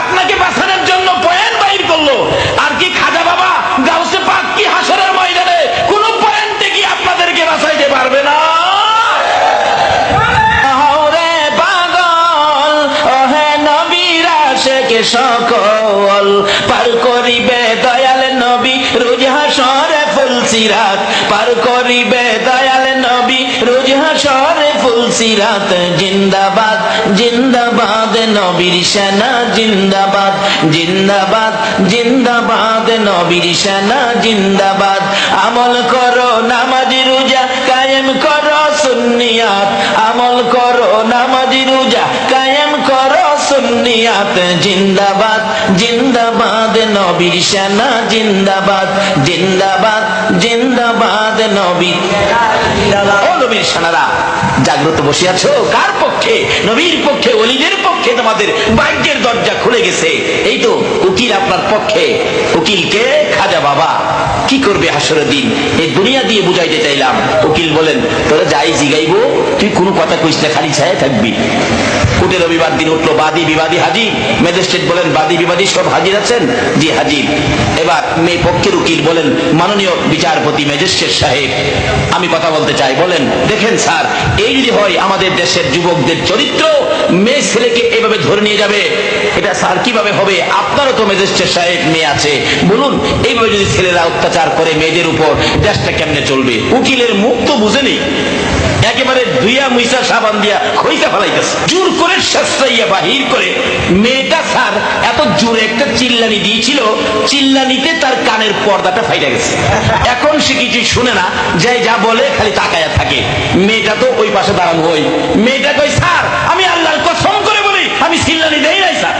আপনাকে বাঁচানোর জন্য পয়েন্ট বাইর করলো। আর কি খাজা বাবা, গাউসে পাক কি হাসরের ময়দানে কোন পয়েন্টে কি আপনাদেরকে বাঁচাইতে পারবে না? ওরে পাগল, ওহে নবীর আশিক সকল, পার করিবে দয়াল নবী রোজ হাসরে ফুলসিরাত, পার করিবে দয়াল নবী রোজ হাসরে ফুলসিরাত। জিন্দাবাদ জিন্দাবাদ নবীর সেনা, জিন্দাবাদ জিন্দাবাদ জিন্দাবাদ নবীর সেনা, জিন্দাবাদ। আমল করো নামাজ রোজা কায়েম করো সুন্নিয়াত, আমল করো নামাজ রোজা কায়েম করো সুন্নিয়াত। জিন্দাবাদ জিন্দাবাদ নবীর সেনা, জিন্দাবাদ জিন্দাবাদ জিন্দাবাদ নবী। ও নবীর সেনারা, জাগ্রত বসে আছো কার পক্ষে? নবীর পক্ষে, ওলিদের পক্ষে। তোমাদের ভাগ্যের দরজা খুলে গেছে। এই তো উকিল আপনার পক্ষে। উকিলকে খাজা বাবা কি করবে হাসরের দিন, এই দুনিয়া দিয়ে বুঝাইতে চাইলাম। উকিল বলেন, তোরা যাই জিগাইবো তুই কোনো কথা কইস না, খালি ছায়া থাকবি। কোর্টে রবিবার দিন উঠলো, বাদী বিবাদী হাজির। ম্যাজিস্ট্রেট বলেন, বাদী বিবাদী সব হাজির আছেন? জি হাজির। এবার মেয়ে পক্ষের উকিল বলেন, মাননীয় বিচারপতি ম্যাজিস্ট্রেট সাহেব আমি কথা বলতে চাই। বলেন, দেখেন স্যার, এই যদি হয় আমাদের দেশের যুবকদের চরিত্র, মেয়ে ছেলেকে এভাবে ধরে নিয়ে যাবে, এটা স্যার কিভাবে হবে? আপনারও তো ম্যাজিস্ট্রেট সাহেব মেয়ে আছে, বলুন এইভাবে যদি ছেলেরা অত্যাচার করে মেয়েদের উপর, দেশটা কেমনে চলবে? উকিলের মুখ তো বুঝেনি, একেবারে ধুইয়া মুইসা সাবান দিয়া খইসা ফেলাইতেছে, জোর করে শাস্ত্রাইয়া বাহির করে। মেয়েটা স্যার এত জোরে একটা চিল্লানি দিয়েছিল, চিল্লানিতে তার কানের পর্দাটা ফাইটা গেছে। এখন সে কিছুই শুনে না, যাই যা বলে খালি তাকায়া থাকে। মেয়েটা তো ওই পাশে দাঁড়ানো হই। মেয়েটা কই, স্যার আমি আল্লাহর কসম করে বলি আমি চিল্লানি দেই নাই স্যার।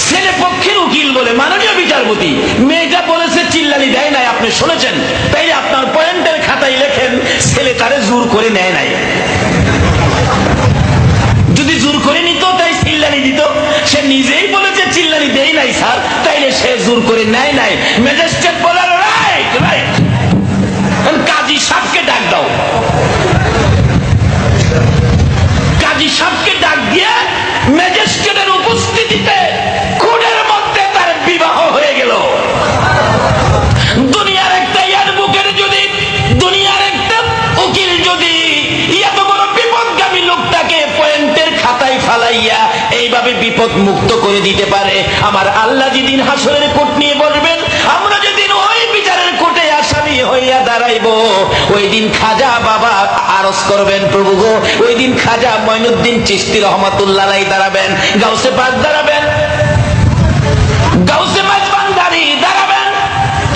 ছেলে পক্ষের উকিল বলে, মাননীয় বিচারপতি মেয়েটা বলেছে চিল্লানি দেয় নাই, আপনি শুনেছেন, তাই আপনার পয়েন্টের খাতায় লেখেন ছেলে তারে জোর করে নেয় নাই। যদি জোর করে নিত তাই চিল্লানি দিত। সে নিজেই বলেছে চিল্লানি দেই নাই স্যার, তাইলে সে জোর করে নেয় নাই। ম্যাজিস্ট্রেট বলে, রাইট রাইট, কাজী সাহেবকে ডাক দাও। কাজী সাহেবকে ডাক দিয়ে ম্যাজিস্ট্রেটের উপস্থিতিতে কিভাবে বিপদ মুক্ত করে দিতে পারে। আমার আল্লাহ যেদিন হাসরের কোট নিয়ে বসবেন, আমরা যেদিন ওই বিচারের কোটে আসামি হইয়া দাঁড়াইব, ওই দিন খাজা বাবা আরজ করবেন, প্রভু গো, ওই দিন খাজা মঈনুদ্দিন চিশতি রহমাতুল্লাহ আলাইহি দাঁড়াবেন, গাউসে পাক দাঁড়াবেন, গাউসে মাঝবান্ডারি দাঁড়াবেন,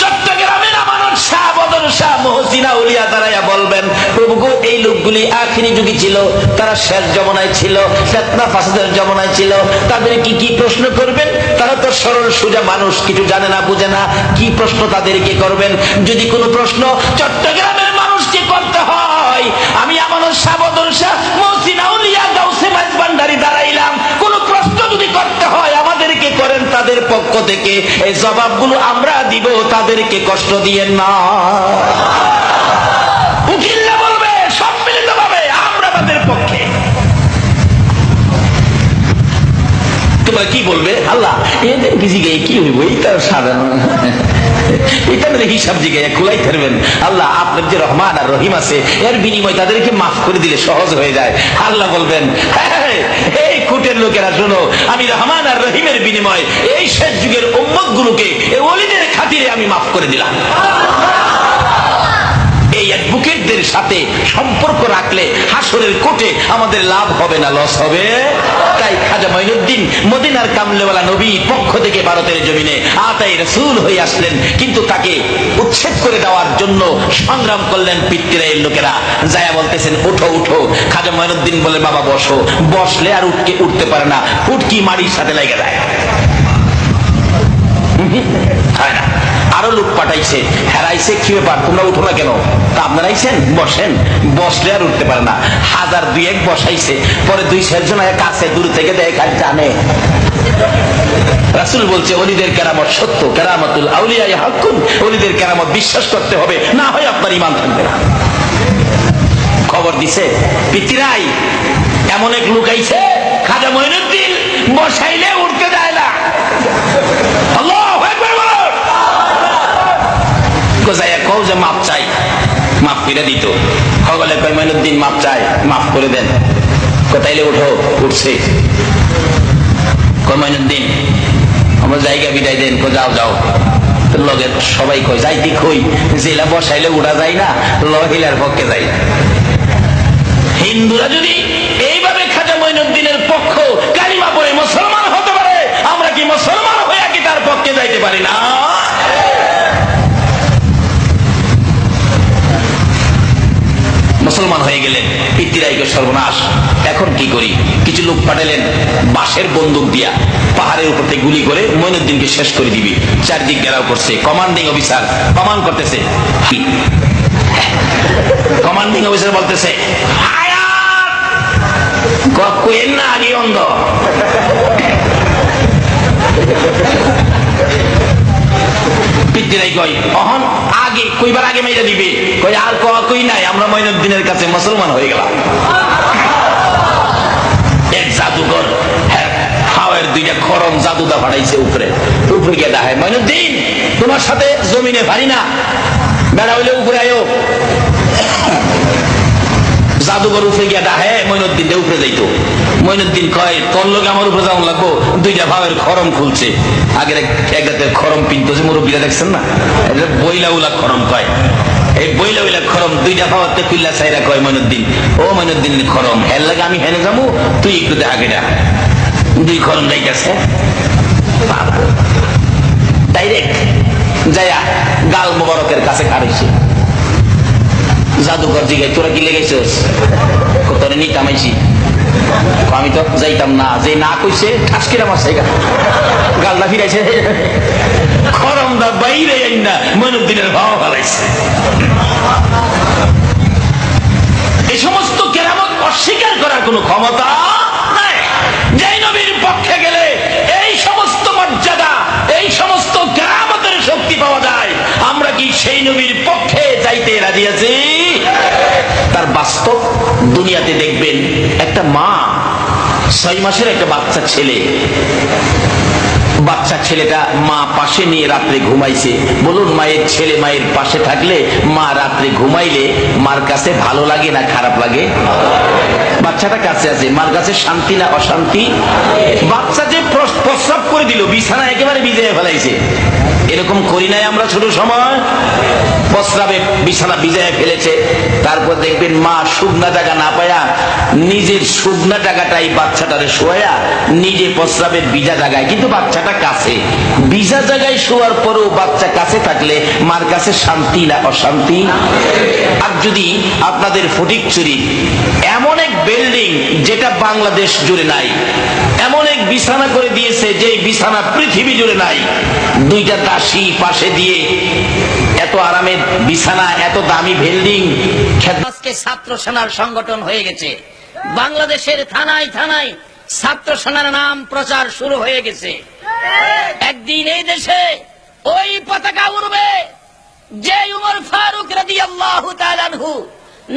চট্টগ্রামের আমানত শাহ, বদর শাহ, মহসিনা উলিয়া দাঁড়াইয়া বলবেন, প্রভু গো, এই লোকগুলি আখিরি যুগে ছিল, তারা শেষ জমানায় ছিল, ফিতনা ফাসাদের জমানায় ছিল, তাদের কি প্রশ্ন করবেন? তারা তো সরল সোজা মানুষ, কিছু জানে না, বুঝে না, কি প্রশ্ন তাদেরকে করবেন? যদি কোনো প্রশ্ন চট্টগ্রামের মানুষকে করতে হয়, আমি আমানত শাহ, বদর শাহ, মহসিনা উলিয়া, গাউসে মাঝবান্ডারি দাঁড়াইলাম, কোন প্রশ্ন যদি করতে হয় আমাদেরকে করেন তাদের পক্ষ থেকে, এই জবাবগুলো আমরা দিব, তাদেরকে কষ্ট দিয়েন না। উকিলরা বলবে সম্মিলিতভাবে আমরা তাদের পক্ষে। তোমরা কি বলবে? আল্লাহ এদের জিগাই কি হইব, এইটা সাধারণ, এটা হিসাব জিগাই খোলাই থাকবেন। আল্লাহ আপনার যে রহমান আর রহিম আছে, এর বিনিময় তাদেরকে মাফ করে দিলে সহজ হয়ে যায়। আল্লাহ বলবেন, এই কোটের লোকেরা শোনো, আমি রহমান আর রহিমের বিনিময় এই শেষ যুগের উম্মত গুলোকে এই ওলিদের খাতিরে আমি মাফ করে দিলাম। এই অ্যাডভোকেটদের সাথে সম্পর্ক রাখলে হাসরের কোর্টে আমাদের লাভ হবে না লস হবে। তাই খাজা মঈনুদ্দিন মদিনার কামলেওয়ালা নবীর পক্ষ থেকে ভারতের জমিনে আতাই রাসূল হয়ে আসলেন, কিন্তু তাকে উচ্ছেদ করে দেওয়ার জন্য সংগ্রাম করলেন পিতৃরায়ের লোকেরা। যায়া বলতেছেন, উঠো উঠো। খাজা মঈনুদ্দিন বলে, বাবা বসো। বসলে আর উঠতে পারে না, ফুটকি মাটির সাথে লেগে যায়, হয় না। আরো লোক পাঠাইছে, হেরাইছে, কি ব্যাপার তোমরা উঠো না কেন? তা আপনারা আইছেন, বসেন। বসলে আর উঠতে পারে না, হাজার দুই এক বসাইছে, পরে দুই চারজন কাছে দূর থেকে দেখে জানে। রাসূল বলছে, ওলিদের কেরামত সত্য, কেরামতুল আউলিয়া হাক্কুন, ওলিদের কেরামত বিশ্বাস করতে হবে, না হয় আপনার ঈমান থাকবে না। খবর দিছে পিতৃরাই, এমন এক লোক আইছে, খাজা মঈনুদ্দিন বসাইলে উঠতে দেয় না। আল্লাহু আকবার বলো। কোজায়া কও যে মাপ চাই, মাফ করে দিত। সকলে কয়, মঈনুদ্দিন মাপ চাই, মাফ করে দেন। কোথাইলে উঠো, উঠছে। কয়, মঈনুদ্দিন আমার জায়গা বিদায় দেন। কো যাও যাও। লগের সবাই কয়, যাইতে কই, জেলা বসাইলে উঠা যায় না, লহিলার পক্ষে যাই। হিন্দুরা যদি এইভাবে খাজা মঈনুদ্দিনের পক্ষ কালিমা পড়ে মুসলমান হতে পারে, আমরা কি মুসলমান হয়ে কি তার পক্ষে যাইতে পারি না? মুসলমান হয়ে গেলেন, পিতৃরাইকে সর্বনাশ। এখন কি করি? কিছু লোক পাঠালেন বাঁশের বন্দুক দিয়া, পাহাড়ের উপর থেকে গুলি করে মঈনুদ্দিনকে শেষ করে দিবি। চারদিক ঘেরাও করছে, কমান্ডিং অফিসার কমান্ড করতেছে। কমান্ডিং অফিসার বলতেছে, কইেন না, আগে অন্ধ। পিতৃরাই কয়, অহন আগে কইবার আগে মেরে দিবে। কই আর কই নাই, আমরা মঈনুদ্দিনের কাছে মুসলমান হয়ে গেলাম। এক জাদুকর হাওয়ার দুইটা খরম জাদুদা ফাটাইছে উপরে, উপরে গিয়ে দেখায়, মঈনুদ্দিন তোমার সাথে জমিনে পারি না, বেড়া হইলে উপরে আয়ো। জাদুঘর উপরে গিয়া ডাহে মঈনুদ্দিন উপরে যাইত। মঈনুদ্দিন কয়, তোর লোক আমার উপরে যাওয়া লাগবো। দুইটা ভাবের খরম খুলছে, আগের একটাতে খরম পিনতো, যে মুরব্বীরা দেখছেন না, এটা বইলা উলা খরম কয়। এই বইলা উলা খরম দুইটা ভাবাতে পিল্লা চাইরা কয় মঈনুদ্দিন, ও মঈনুদ্দিন খরম, হের লাগে আমি হেনে যাবো, তুই একটু দেখা গেটা। দুই খরম যাইতেছে, ডাইরেক্ট যাইয়া গাল মোবারকের কাছে খাড়াইছে। জাদুঘর জিগাই, তোরা কি লেগেছিস? তোরে নিতামাইছি। আমি তো যাইতাম না, যে না কইছে ঠাসকির আমার সাইগা গালদা ফিরাইছে, খরমদা বাইরে যাই না, মঈনুদ্দিনের ভাও ফেলাইছে। এই সমস্ত কেরামত অস্বীকার করার কোন ক্ষমতা নাই। যেই নবীর পক্ষে গেলে এই সমস্ত মর্যাদা, এই সমস্ত কেরামতের শক্তি পাওয়া যায়, আমরা কি সেই নবীর পক্ষে যাইতে রাজি আছি? তার বাস্তব দুনিয়াতে দেখবেন, একটা মা 6 মাসের একটা বাচ্চা ছেলে বাচ্চা ছেলেটা মা পাশে নিয়ে রাত্রে ঘুমাইছে। বলুন, মায়ের ছেলে মায়ের পাশে থাকলে, মা রাত্রে ঘুমাইলে মার কাছে ভালো লাগে না খারাপ লাগে? বাচ্চাটা কাছে আছে, মার কাছে শান্তি না অশান্তি? বাচ্চা যে প্রস্রাব করে দিল, বিছানা একেবারে ভিজিয়ে ফেলাইছে, এরকম করি নাই আমরা ছোট সময়? প্রস্রাবে বিছানা ভিজিয়ে ফেলেছে, তারপর দেখবেন মা শুকনা জায়গা না পায়া নিজের শুকনা জায়গাটাই বাচ্চাটারে শোয়া, নিজে প্রস্রাবের ভিজা জায়গায়, কিন্তু বাচ্চাটা কাছে। ভিজা জায়গায় শোয়ার পরেও বাচ্চা কাছে থাকলে মার কাছে শান্তি না অশান্তি? আর যদি আপনাদের ফটিকছড়ি এমন এক বিল্ডিং যেটা বাংলাদেশ জুড়ে নাই, এমন এক বিছানা করে দিয়েছে যে বিছানা পৃথিবী জুড়ে নাই, দুইটা দাসী পাশে দিয়ে এত আরামের বিছানা, এত দামি বিল্ডিং। আজকে ছাত্র সেনার সংগঠন হয়ে গেছে, বাংলাদেশের থানায় থানায় ছাত্র সেনার নাম প্রচার শুরু হয়ে গেছে। একদিন এই দেশে ওই পতাকা উড়বে যে উমর ফারুক রাদিয়াল্লাহু তাআলা আনহু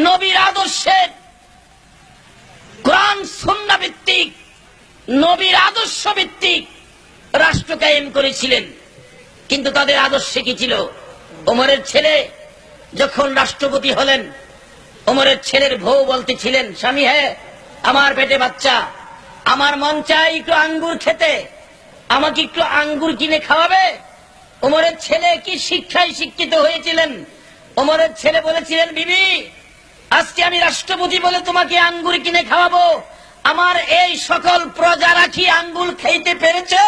নবীর আদর্শের, কোরআন সুন্নাহ ভিত্তিক, নবীর আদর্শ ভিত্তিক রাষ্ট্র কায়েম করেছিলেন। কিন্তু তাদের আদর্শে কি ছিল? ওমরের ছেলে যখন রাষ্ট্রপতি হলেন, ওমরের ছেলের বউ বলতেছিলেন, স্বামী, হ্যাঁ আমার পেটে বাচ্চা, আমার মন চাই একটু আঙ্গুর খেতে, আমাকে একটু আঙ্গুর কিনে খাওয়াবে? ওমরের ছেলে কি শিক্ষায় শিক্ষিত হয়েছিলেন? ওমরের ছেলে বলেছিলেন, বিবি, আজকে আমি রাষ্ট্রপতি বলে তোমাকে আঙ্গুর কিনে খাওয়াবো, আমার এই সকল প্রজারা কি আঙ্গুর খাইতে পেরেছে?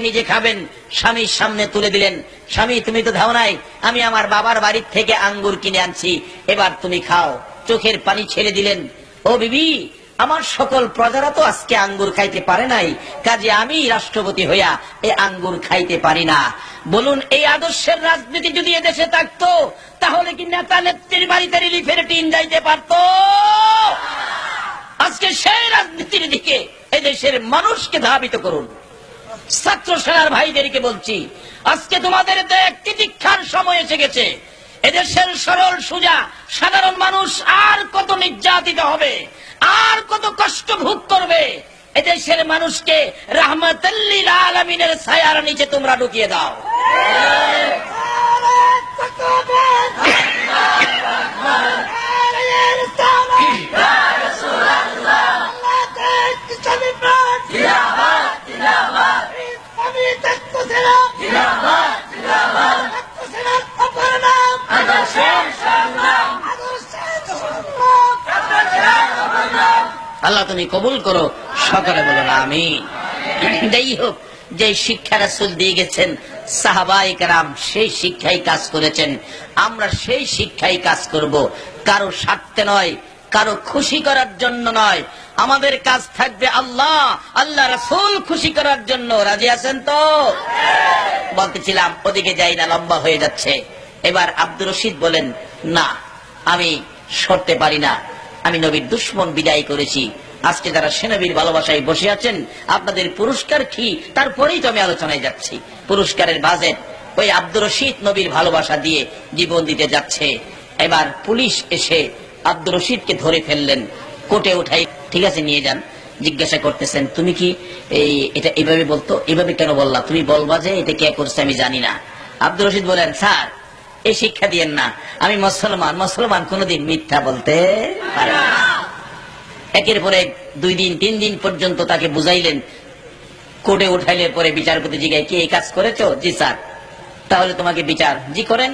নিজে খাবেন, স্বামীর সামনে তুলে দিলেন, স্বামী তুমি তো ধাও নাই, আমি আমার বাবার বাড়ির থেকে আঙ্গুর কিনে আনছি, এবার তুমি খাও। চোখের পানি ছেড়ে দিলেন, ও বিবি, আমার সকল প্রজারা তো আজকে আঙ্গুর খাইতে পারে নাই, কাজে আমি রাষ্ট্রপতি হইয়া এই আঙ্গুর খাইতে পারি না। বলুন, এই আদর্শের রাজনীতি যদি এদেশে থাকতো, তাহলে কি নেতা নেত্রীর বাড়িতে রিলিফের টিন যাইতে পারতো? আজকে সেই রাজনীতির দিকে এদেশের মানুষকে ধাবিত করুন। ছাত্র সেনার ভাইদেরকে বলছি, আজকে তোমাদের তিতিক্ষার সময় এসে গেছে। এদেশের সরল সোজা সাধারণ মানুষ আর কত নির্যাতিত হবে, আর কত কষ্ট ভোগ করবে? এদেশের মানুষকে রাহমাতুল লিল আলামিনের ছায়ার নিচে তোমরা ঢুকিয়ে দাও। আল্লাহ তুমি কবুল করো, সকলে বলুন আমিন। যাই হোক, যে শিক্ষা রাসূল দিয়ে গেছেন সাহাবায়ে কেরাম সেই শিক্ষাই কাজ করেছেন, আমরা সেই শিক্ষাই কাজ করব। কারো স্বার্থে নয়, কারো খুশি করার জন্য নয়, আমাদের কাজ থাকবে আল্লাহ, আল্লাহ রাসূল খুশি করার জন্য। রাজি আছেন তো? বলতেছিলাম, ওদিকে যাই না, লম্বা হয়ে যাচ্ছে। এবার আব্দুর রশিদ বলেন, না আমি সরতে পারি না, আমি নবীর দুশমন বিদায় করেছি। আজকে যারা সেনবীর ভালোবাসায় বসে আছেন, আপনাদের পুরস্কার কি, তারপরেই তো আমি আলোচনায় যাচ্ছি। পুরস্কারের বাজেট ওই আব্দুর রশিদ নবীর ভালোবাসা দিয়ে জীবন দিতে যাচ্ছে। এবার পুলিশ এসে আব্দুর রশিদকে ধরে ফেললেন, কোর্টে উঠাই, ঠিক আছে নিয়ে যান। জিজ্ঞাসা করতেছেন, তুমি কি এটা এভাবে বলতো, এভাবে কেন বললা? তুমি বলবা যে এটা কে করছে আমি জানি না। আব্দুর রশিদ বলেন, স্যার এই শিক্ষা দিয়েন না, আমি মুসলমান, মুসলমান কোনদিন মিথ্যা বলতে পারে না। একের পরে 2 দিন 3 দিন পর্যন্ত তাকে বুঝাইলেন। কোর্টে উঠাইলে পরে বিচারপতি জিজ্ঞাসা, কি এই কাজ করেছো? জি স্যার। তাহলে তোমাকে বিচার? জি করেন।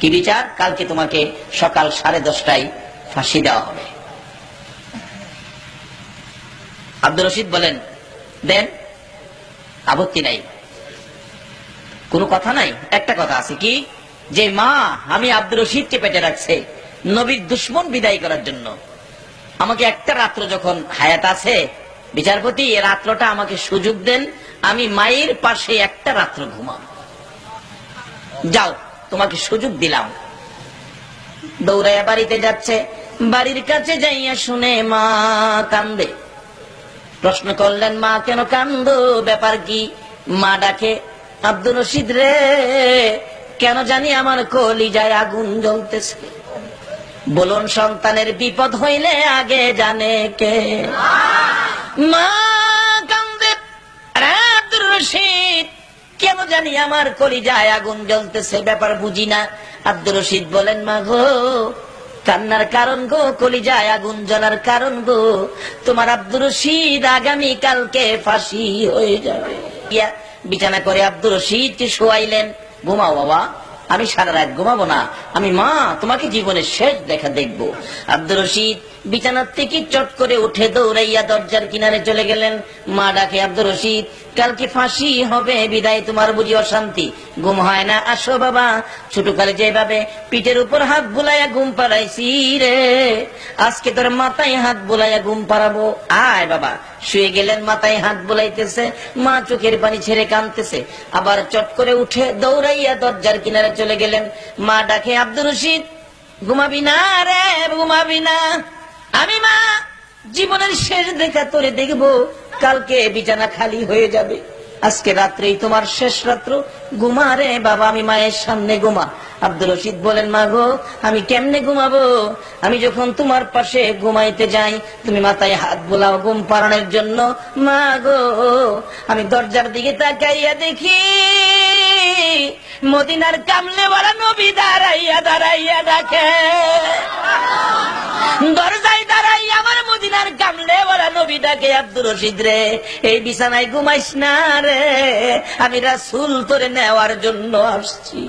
কি বিচার? কালকে তোমাকে সকাল 10:30টায় ফাঁসি দেওয়া হবে। আব্দুর রশিদ বলেন, দেন, আপত্তি নাই, কোনো কথা নাই। একটা কথা আছে, কি? যে মা আমি আব্দুর রশিদকে পেটে রাখছে নবীর দুশমন বিদায় করার জন্য, আমাকে একটা রাত্র যখন হায়াত আছে, বিচারপতি এই রাত্রটা আমাকে সুযোগ দেন, আমি মায়ের পাশে একটা রাত্র ঘুমাব। যাও, তোমাকে সুযোগ দিলাম। দৌড়াইয়া বাড়িতে যাচ্ছে, বাড়ির কাছে যাইয়া শুনে মা কান্দে। প্রশ্ন করলেন, মা কেন কান্দো, ব্যাপার কি? মা ডাকে, আব্দুর রশিদ রে, কেন জানি আমার কলিজায় আগুন জ্বলতেছে। বলুন, সন্তানের বিপদ হইলে আগে জানে কে? মা কান্দে। আব্দুর রশিদ, কেন জানি আমার কলিজায় আগুন জ্বলতেছে, ব্যাপার বুঝি না। আব্দুর রশিদ বলেন, মা গো, কান্নার কারণ গো, কলিজায় আগুন জ্বলার কারণ গো, তোমার আব্দুর রশিদ আগামী কালকে ফাঁসি হয়ে যাবে। বিছানা করে আব্দুর রশিদকে শোয়াইলেন। ঘুমাও বাবা, আমি সারা রাত ঘুমাবো না, আমি মা তোমাকে জীবনের শেষ দেখা দেখবো। আব্দুর রশিদ বিছানার থেকে চট করে উঠে দৌড়াইয়া দরজার কিনারে চলে গেলেন। মা ডাকে, আব্দুর রশিদ, কালকে ফাঁসি হবে, বিদায় তোমার বুঝি অশান্তি, ঘুম হয় না? আসো বাবা, ছোটকালে যেভাবে পিঠের উপর হাত বুলাইয়া ঘুম পাড়াইছি রে, আজকে তোর মাথায় হাত বুলাইয়া ঘুম পাড়াবো, আয় বাবা। শুয়ে গেলেন, মাথায় হাত বুলাইতেছে, মা চোখের পানি ছেড়ে কাঁদতেছে। আবার চট করে উঠে দৌড়াইয়া দরজার কিনারে চলে গেলেন। মা ডাকে, আব্দুর রশিদ, ঘুমাবি না রে, ঘুমাবি না? আমি মা জীবনের শেষ দেখা তোরে দেখবো, কালকে বিছানা খালি হয়ে যাবে, আজকে রাত্রেই তোমার শেষ রাত্র, ঘুমা রে বাবা, আমি মায়ের সামনে ঘুমা। আব্দুর রশিদ বলেন, মা গো, আমি কেমনে ঘুমাবো? আমি যখন তোমার পাশে ঘুমাইতে যাই, তুমি মাথায় হাত বোলাও ঘুম পাড়ানোর জন্য। মা গো, আমি দরজার দিকে তাকাইয়া দেখি মদিনার কামলে বলা নবী দাঁড়াইয়া দাঁড়াইয়া ডাকে, দরজায় দাঁড়াইয়া আমার মদিনার কামলে বলা নবী ডাকে, আব্দুর রশিদ রে, এই বিছানায় ঘুমাইস না রে, আমি রাসূল তোরে নেওয়ার জন্য আসছি,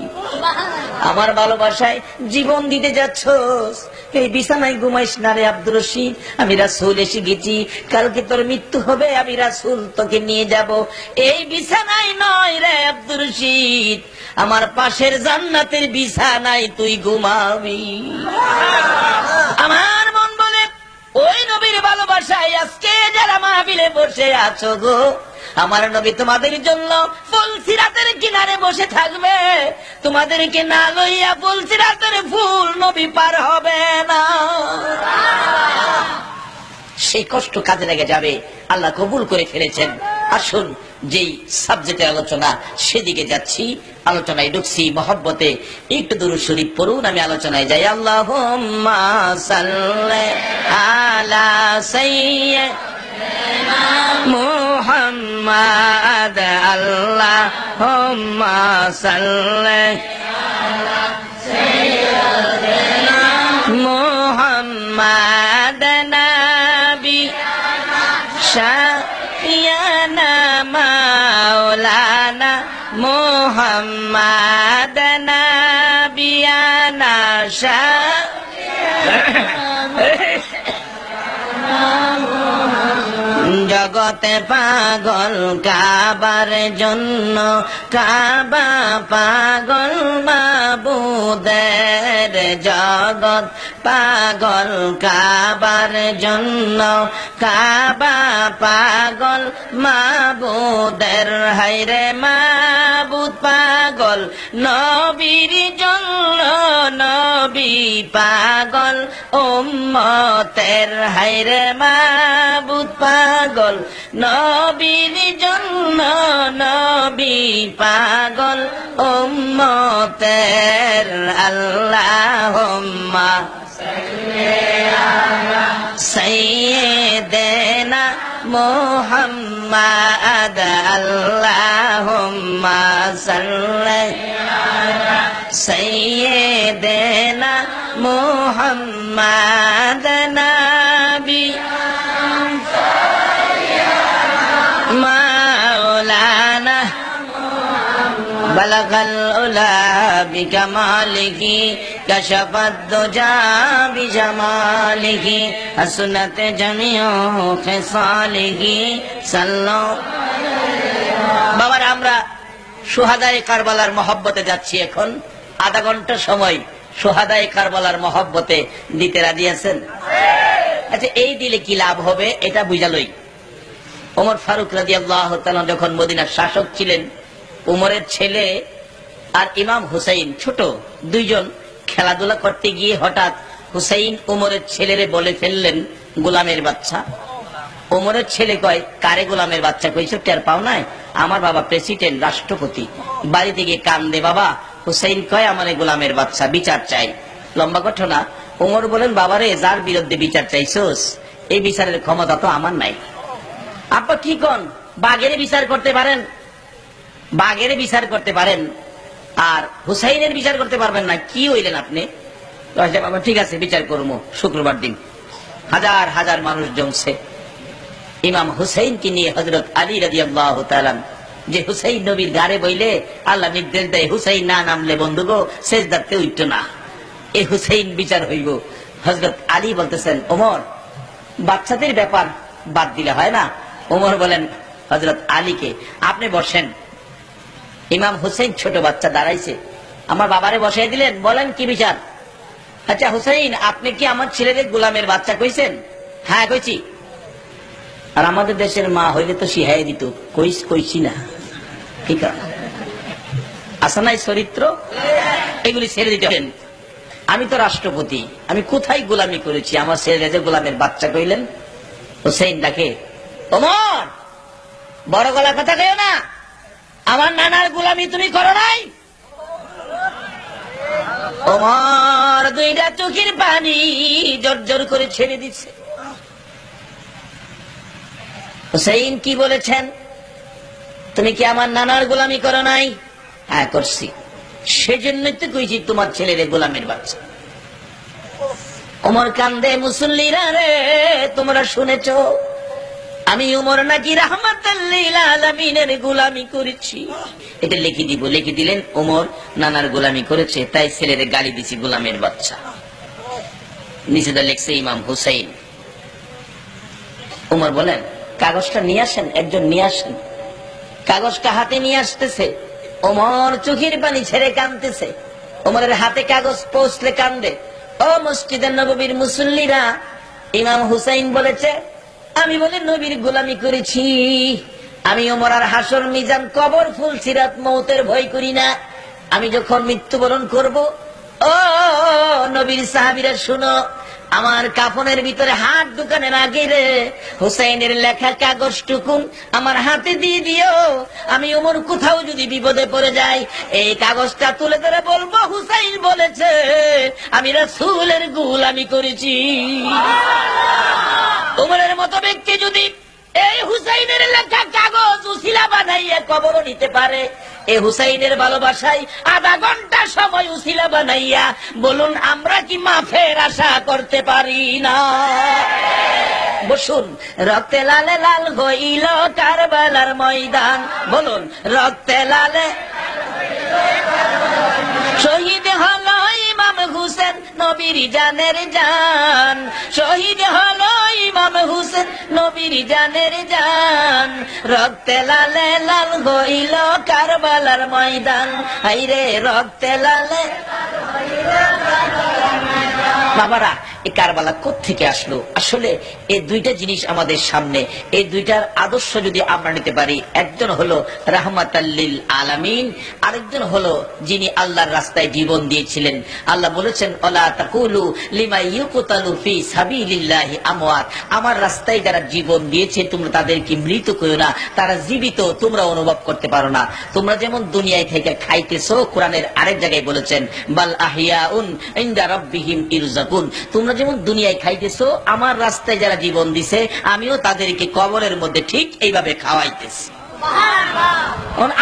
আমার ভালোবাসায় জীবন দিতে যাচ্ছস, এই বিছানায় ঘুমাইস না রে আব্দুর রশিদ, আমি রাসূল এসে গেছি, কালকে তোর মৃত্যু হবে, আমি রাসূল তোকে নিয়ে যাব, এই বিছানায় নয় রে আব্দুর রশিদ, আমার পাশের জান্নাতের বিছানায় তুই ঘুমাবি। আমার মন বলে, ওই নবীর ভালোবাসায় আজকে যারা মাহফিলে বসে আছো গো, আমার নবী তোমাদের জন্য ফুলসিরাতের কিনারে বসে থাকবে, তোমাদেরকে না লইয়া ফুলসিরাতের ফুল নবী পার হবে না। সেই কষ্ট কাজে লেগে যাবে, আল্লাহ কবুল করে ফেলেছেন। আসুন, যেই সাবজেক্টের আলোচনা সেদিকে যাচ্ছি, আলোচনায় ঢুকছি মহব্বতে, একটু দুরূদ শরীফ পড়ুন, আমি আলোচনায় যাই। আল্লাহুম্মা সাল্লি আলা সাইয়্যিদিনা মুহাম্মাদ, আল্লাহুম্মা সাল্লি আলা সাইয়্যিদিনা মুহাম্মাদ, নবী শাফিয়ানা মাওলানা মুহাম্মাদ, নবিয়ানা জগতে পাগল কাবার জন্য, কাবা পাগল মাবুদের, জগৎ পাগল কাবার জন্য, কাবা পাগল মাবুদের, হায়রে মাবুদ পাগল নবীর জন্য, নবী পাগল উম্মতের, হায়রে মাবুদ পাগল নবীর জন্য, নবী পাগল উম্মতের, আল্লাহুম্মা সাল্লি আলা সাইয়্যিদিনা মুহাম্মাদ, আল্লাহুম্মা সাল্লি আলা সাইয়্যিদিনা মুহাম্মাদ, নবী মাওলানা বালাগাল উলা বিকামালিহি, কাশাফাদ দুজা বিজামালিহি, হাসনাত জামিউ খিসালিহি, সাল্লাল্লাহু। বাবার, আমরা শুহাদায়ে কারবালার মহব্বতে যাচ্ছি। এখন আধা ঘন্টা সময় শুহাদায়ে কারবালার মহব্বতে দিতে রাজি আছেন? আচ্ছা, এই দিলে কি লাভ হবে এটা বুঝালই। ওমর ফারুক রাদিয়াল্লাহু তাআলা যখন মদিনার শাসক ছিলেন, উমরের ছেলে আর ইমাম হুসাইন ছোট দুইজন খেলাধুলা করতে গিয়ে হঠাৎ হুসাইন উমরের ছেলেরে বলে ফেললেন, গোলামের বাচ্চা। উমরের ছেলে কয়, কারে গোলামের বাচ্চা কইছো, টের পাও নাই? আমার বাবা প্রেসিডেন্ট, রাষ্ট্রপতি। বাড়িতে গিয়ে কান্দে বাবা। হুসাইন কয়, আমার গোলামের বাচ্চা, বিচার চাই। লম্বা ঘটনা। উমর বলেন, বাবারে, যার বিরুদ্ধে বিচার চাইছোস, এই বিচারের ক্ষমতা তো আমার নাই। আপা কি কন, বাঘের বিচার করতে পারেন? বাঘের বিচার করতে পারেন আর হুসাইনের বিচার করতে পারবেন না, কি হইলেন আপনি? বাবা ঠিক আছে বিচার করবো শুক্রবার দিন। হাজার হাজার মানুষ জমছে ইমাম হুসাইনকে নিয়ে। হযরত আলী রাদিয়াল্লাহু তাআলা, যে হুসাইন নবীর গাড়ে বইলে আল্লাহ নির্দেশ দেয় হুসাইন না নামলে বন্ধুগো সেজদাতে উঠতো না, এই হুসাইন বিচার হইব। হযরত আলী বলতেছেন ওমর, বাচ্চাদের ব্যাপার বাদ দিলে হয় না। ওমর বলেন হযরত আলীকে, আপনি বসেন। ইমাম হুসাইন ছোট বাচ্চা দাঁড়াইছে, আমার বাবারে বসাই দিলেন, বলেন কি বিচার? আচ্ছা হুসাইন, আপনি কি আমার ছেলেদের গোলামের বাচ্চা কইছেন? হ্যাঁ কইছি। আর আমাদের দেশের মা হইলে তো শিহাই দিত, কইছি না। ঠিক আছে, আসা নাই চরিত্র, এগুলি ছেড়ে দিতে হবে। আমি তো রাষ্ট্রপতি, আমি কোথায় গোলামি করেছি? আমার ছেলেদের গোলামের বাচ্চা কইলেন। হুসাইন ডাকে, ওমর বড় গলা কথা কেউ না, আমার নানার গোলামি তুমি করো নাই? ওমর দুইটা চোখের পানি জর্জর করে ছেড়ে দিচ্ছে। হুসাইন কি বলেছেন? তুমি কি আমার নানার গোলামি করো নাই? হ্যাঁ করছি, সেজন্যই তো কইছি তোমার ছেলের গোলামের বাচ্চা। ওমর কান্দে, মুসল্লিরা রে তোমরা শুনেছো আমি ওমর নাকি রাহমাতাল লিল আলামিনের গোলামি করেছি? এটা লিখে দিব। লিখে দিলেন ওমর নানার গোলামি করেছে, তাই ছেলেরে গালি দিছি গোলামের বাচ্চা। নিচে লিখছে ইমাম হুসাইন। ওমর বলেন কাগজটা নিয়ে আসেন, একজন নিয়ে আসেন। কাগজটা হাতে নিয়ে আসতেছে, ওমর চোখের পানি ছেড়ে কাঁদতেছে। ওমরের হাতে কাগজ পৌঁছলে কান্দে। ও মসজিদে নববীর মুসল্লিরা, ইমাম হুসাইন বলেছে আমি বলে নবীর গোলামি করেছি। আমি ওমর আর হাসর মিজান কবর ফুল সিরাত মৌতের ভয় করি না। আমি যখন মৃত্যুবরণ করব, ও নবীর সাহাবীরা শুনো, আমার কাফনের ভিতরে হাত ঢুকানোর আগে রে হুসাইনের লেখা কাগজ টুকুন আমার হাতে দিয়ে দিও। আমি ওমর কোথাও যদি বিপদে পড়ে যাই, এই কাগজটা তুলে ধরে বলবো হুসাইন বলেছে আমি রাসূলের গোলামি করেছি। ওমরের মতো ব্যক্তি যদি এই হুসাইনের লেখা কাগজ উসিলা বানাইয়া কবর নিতে পারে, এই হুসাইনের ভালোবাসায় আধা ঘন্টা সময় উসিলা বানাইয়া, বলুন আমরা কি মাফের আশা করতে পারি না? বসুন। রক্তে লালে লাল হইল কারবালার ময়দান, বলুন রক্তে লালে শহীদ হলো ইমাম হুসেন নবীর জানের জান, শহীদ হলো ইমাম হুসেন নবীর জানের জান। রক্তে লালে লাল হইল কারবালার ময়দান, হাইরে রক্তে লালে। বাবারা, এই কারবালা কোত্থেকে আসলো? আসলে এই দুইটা জিনিস আমাদের সামনে, এই দুইটার আদর্শ যদি আমরা নিতে পারি, একজন হলো রাহমাতাল লিল আলামিন, আরেকজন হলো যিনি আল্লাহর রাস্তায় জীবন দিয়েছিলেন। আল্লাহ বলেছেন ওয়ালা তাকুলু লিমা ইউকতালু ফি সাবিলিল্লাহি আমওয়াত, আমার রাস্তায় যারা জীবন দিয়েছে তোমরা তাদেরকে মৃত কইও না, তারা জীবিত, তোমরা অনুভব করতে পারো না। তোমরা যেমন দুনিয়ায় থেকে খাইতেছো, কোরআনের আরেক জায়গায় বলেছেন বাল আহিয়াউন ইনদা রাব্বিহিম ইরযাকুন, তোমরা যেমন দুনিয়ায় খাইতেছো, আমার রাস্তায় যারা জীবন দিছে আমিও তাদেরকে কবরের মধ্যে ঠিক এইভাবে খাওয়াইতেছি।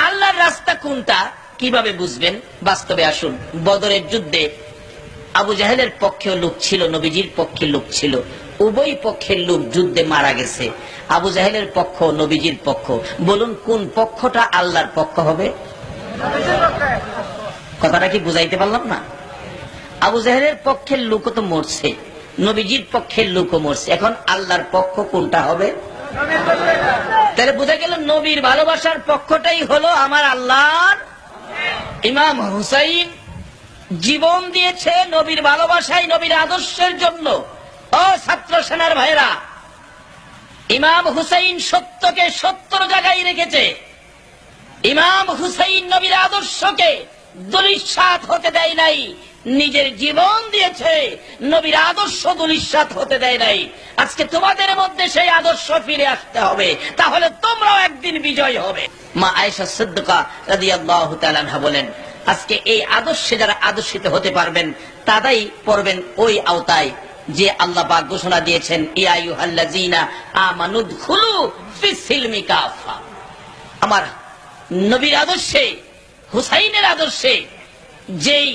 আল্লাহর রাস্তা কোনটা কিভাবে বুঝবেন? বাস্তবে আসুন। বদরের যুদ্ধে আবু জাহেলের পক্ষেও লোক ছিল, নবীজির পক্ষে লোক ছিল, উভয় পক্ষের লোক যুদ্ধে মারা গেছে। আবু জাহেলের পক্ষ, নবীজির পক্ষ। বলুন কোন পক্ষটা আল্লাহর পক্ষ হবে? কথাটা কি বুঝাইতে পারলাম না? আবু জাহেলের পক্ষের লোকও তো মরছে, নবীজির পক্ষের লোকও মরছে, এখন আল্লাহর পক্ষ কোনটা হবে? তাহলে বোঝা গেল নবীর ভালোবাসার পক্ষটাই হলো আমার আল্লাহর। ইমাম হুসাইন জীবন দিয়েছে নবীর ভালোবাসায়, নবীর আদর্শের জন্য। ও ছাত্র সেনার ভাইরা, ইমাম হুসাইন সত্যকে সত্যর জায়গায় রেখেছে। ইমাম হুসাইন নবীর আদর্শকে দুলিশ্বাত হতে দেয় নাই, নিজের জীবন দিয়েছে, নবীর আদর্শ দুলিশ্বাত হতে দেয় নাই। আজকে তোমাদের মধ্যে সেই আদর্শ ফিরে আসতে হবে, তাহলে তোমরাও একদিন বিজয় হবে। মা আয়েশা সিদ্দিকা রাদিয়াল্লাহু তাআলা আনহা বলেন, আজকে এই আদর্শে যারা আদর্শিত হতে পারবেন তারাই পড়বেন ওই আওতায় যে আল্লাহ পাক ঘোষণা দিয়েছেন ইয়া আইয়ুহাল্লাযীনা আমানুদখুলু ফিস সিলমি কাফা। আমার নবীর আদর্শে, হুসাইনের আদর্শে যেই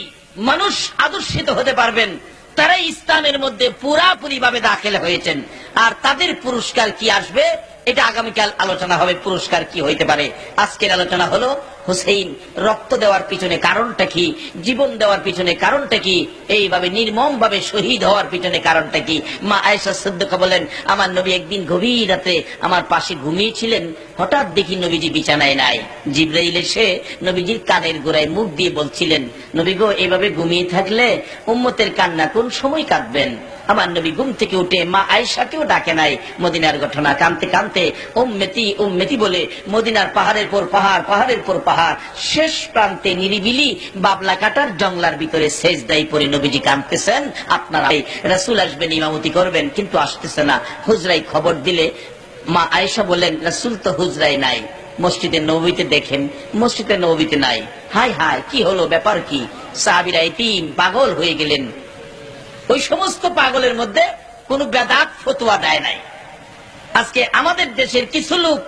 মানুষ আদর্শিত হতে পারবেন তারাই ইসলামের মধ্যে পুরাপুরি ভাবে দাখিল হয়েছেন। আর তাদের পুরস্কার কি আসবে এটা আগামীকাল আলোচনা হবে, পুরস্কার কি হইতে পারে। আজকের আলোচনা হলো হুসাইন রক্ত দেওয়ার পিছনে কারণটা কি, জীবন দেওয়ার পিছনে কারণটা কি, এইভাবে নির্মম ভাবে শহীদ হওয়ার পিছনে কারণটা কি। মা আয়েশা সিদ্দিকা বলেন, আমার নবী একদিন গভীর রাতে আমার পাশে ঘুমিয়েছিলেন, হঠাৎ দেখি নবীজি বিছানায় নাই। জিবরাইল এসে নবীজির কানের গোড়ায় মুখ দিয়ে বলছিলেন, নবী গো, এভাবে ঘুমিয়ে থাকলে উম্মতের কান্না কোন সময় কাঁদবেন। আমার নবী ঘুম থেকে উঠে মা আয়েশাকেও ডাকে নাই। মদিনার ঘটনা, কানতে কানতে উম্মতি উম্মতি বলে মদিনার পাহাড়ের পর পাহাড়, পাহাড়ের পর পাহাড়, শেষ প্রান্তে নিরিবিলি বাবলা কাটার জঙ্গলার ভিতরে সেজদায় পড়ে নবীজি কাঁদতেছেন। আপনারা রাসূল আসবেন, ইমামতি করবেন, কিন্তু আসতেছে না। হুজরাই খবর দিলে মা আয়েশা বললেন, রাসূল তো হুজরাই নাই। মসজিদে নববীতে দেখেন, মসজিদে নববীতে নাই। হায় হায়, কি হলো, ব্যাপার কি? সাহাবীরা এতিম পাগল হয়ে গেলেন। ওই সমস্ত পাগলের মধ্যে কোন বেদাত ফতোয়া দেয় নাই। আজকে আমাদের দেশের কিছু লোক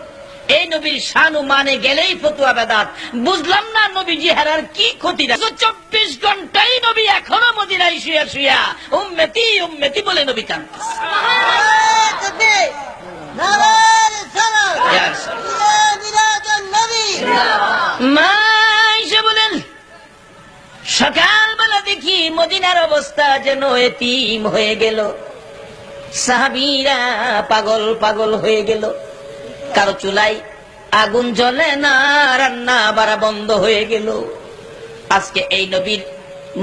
এই নবীর শান ও মানে গেলেই ফতোয়া বেদাত। বুঝলাম না নবীজি হারার কি ক্ষতি। 24 ঘন্টাই নবী এখনো মদিনায় শুয়া শুয়া উম্মতি উম্মতি বলে নবী কাঁদতেছে। মা আয়েশা বলেন, সকালবেলা দেখি মদিনার অবস্থা যেন এতিম হয়ে গেল, সাহাবীরা পাগল পাগল হয়ে গেল। কারো চুলায় আগুন জ্বলে না, রান্না বাড়া বন্ধ হয়ে গেল। আজকে এই নবীর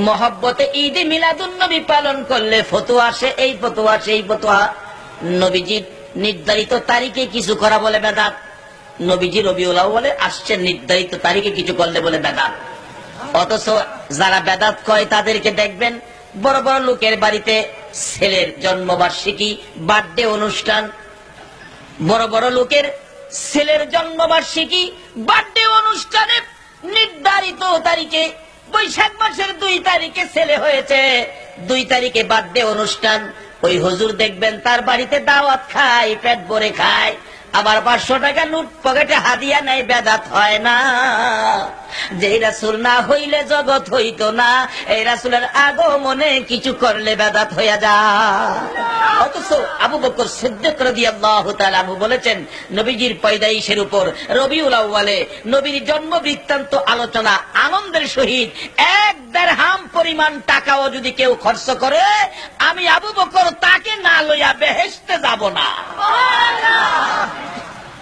মহব্বতে ঈদে মিলাদুন নবী পালন করলে ফতোয়া আসে, এই ফতোয়া সেই ফতোয়া। নবীজির নির্ধারিত তারিখে কিছু করা বলে বেদাত। নবীজি রবিউল আউয়ালে আসছেন, নির্ধারিত তারিখে কিছু করলে বলে বেদাত। অথচ যারা বেদাত কয় তাদেরকে দেখবেন বড় বড় লোকের বাড়িতে ছেলের জন্মবার্ষিকী, বার্থডে অনুষ্ঠান, বড় বড় লোকের ছেলের জন্মবার্ষিকী, বার্থডে অনুষ্ঠানে নির্ধারিত তারিখে, বৈশাখ মাসের 2 তারিখে ছেলে হয়েছে, 2 তারিখে বার্থডে অনুষ্ঠান। ওই হুজুর দেখবেন তার বাড়িতে দাওয়াত খায়, পেট ভরে খায়, আবার 500 টাকা নোট পকেটে হাদিয়া নেয়। বেদাত হয় না। যে রাসূল না হইলে জগৎ হইতো না, এই রাসূলের আগমনে কিছু করলে বেদাত হইয়া যায়। অথচ আবু বকর সিদ্দিক রাদিয়াল্লাহু তাআলা আনহু বলেছেন, নবীজির পয়দাইশের উপর রবিউল আউয়ালে নবীর জন্ম বৃত্তান্ত আলোচনা আনন্দের সহিত 1 দিরহাম পরিমাণ টাকাও যদি কেউ খরচ করে, আমি আবু বকর তাকে না লইয়া বেহেশতে যাব না।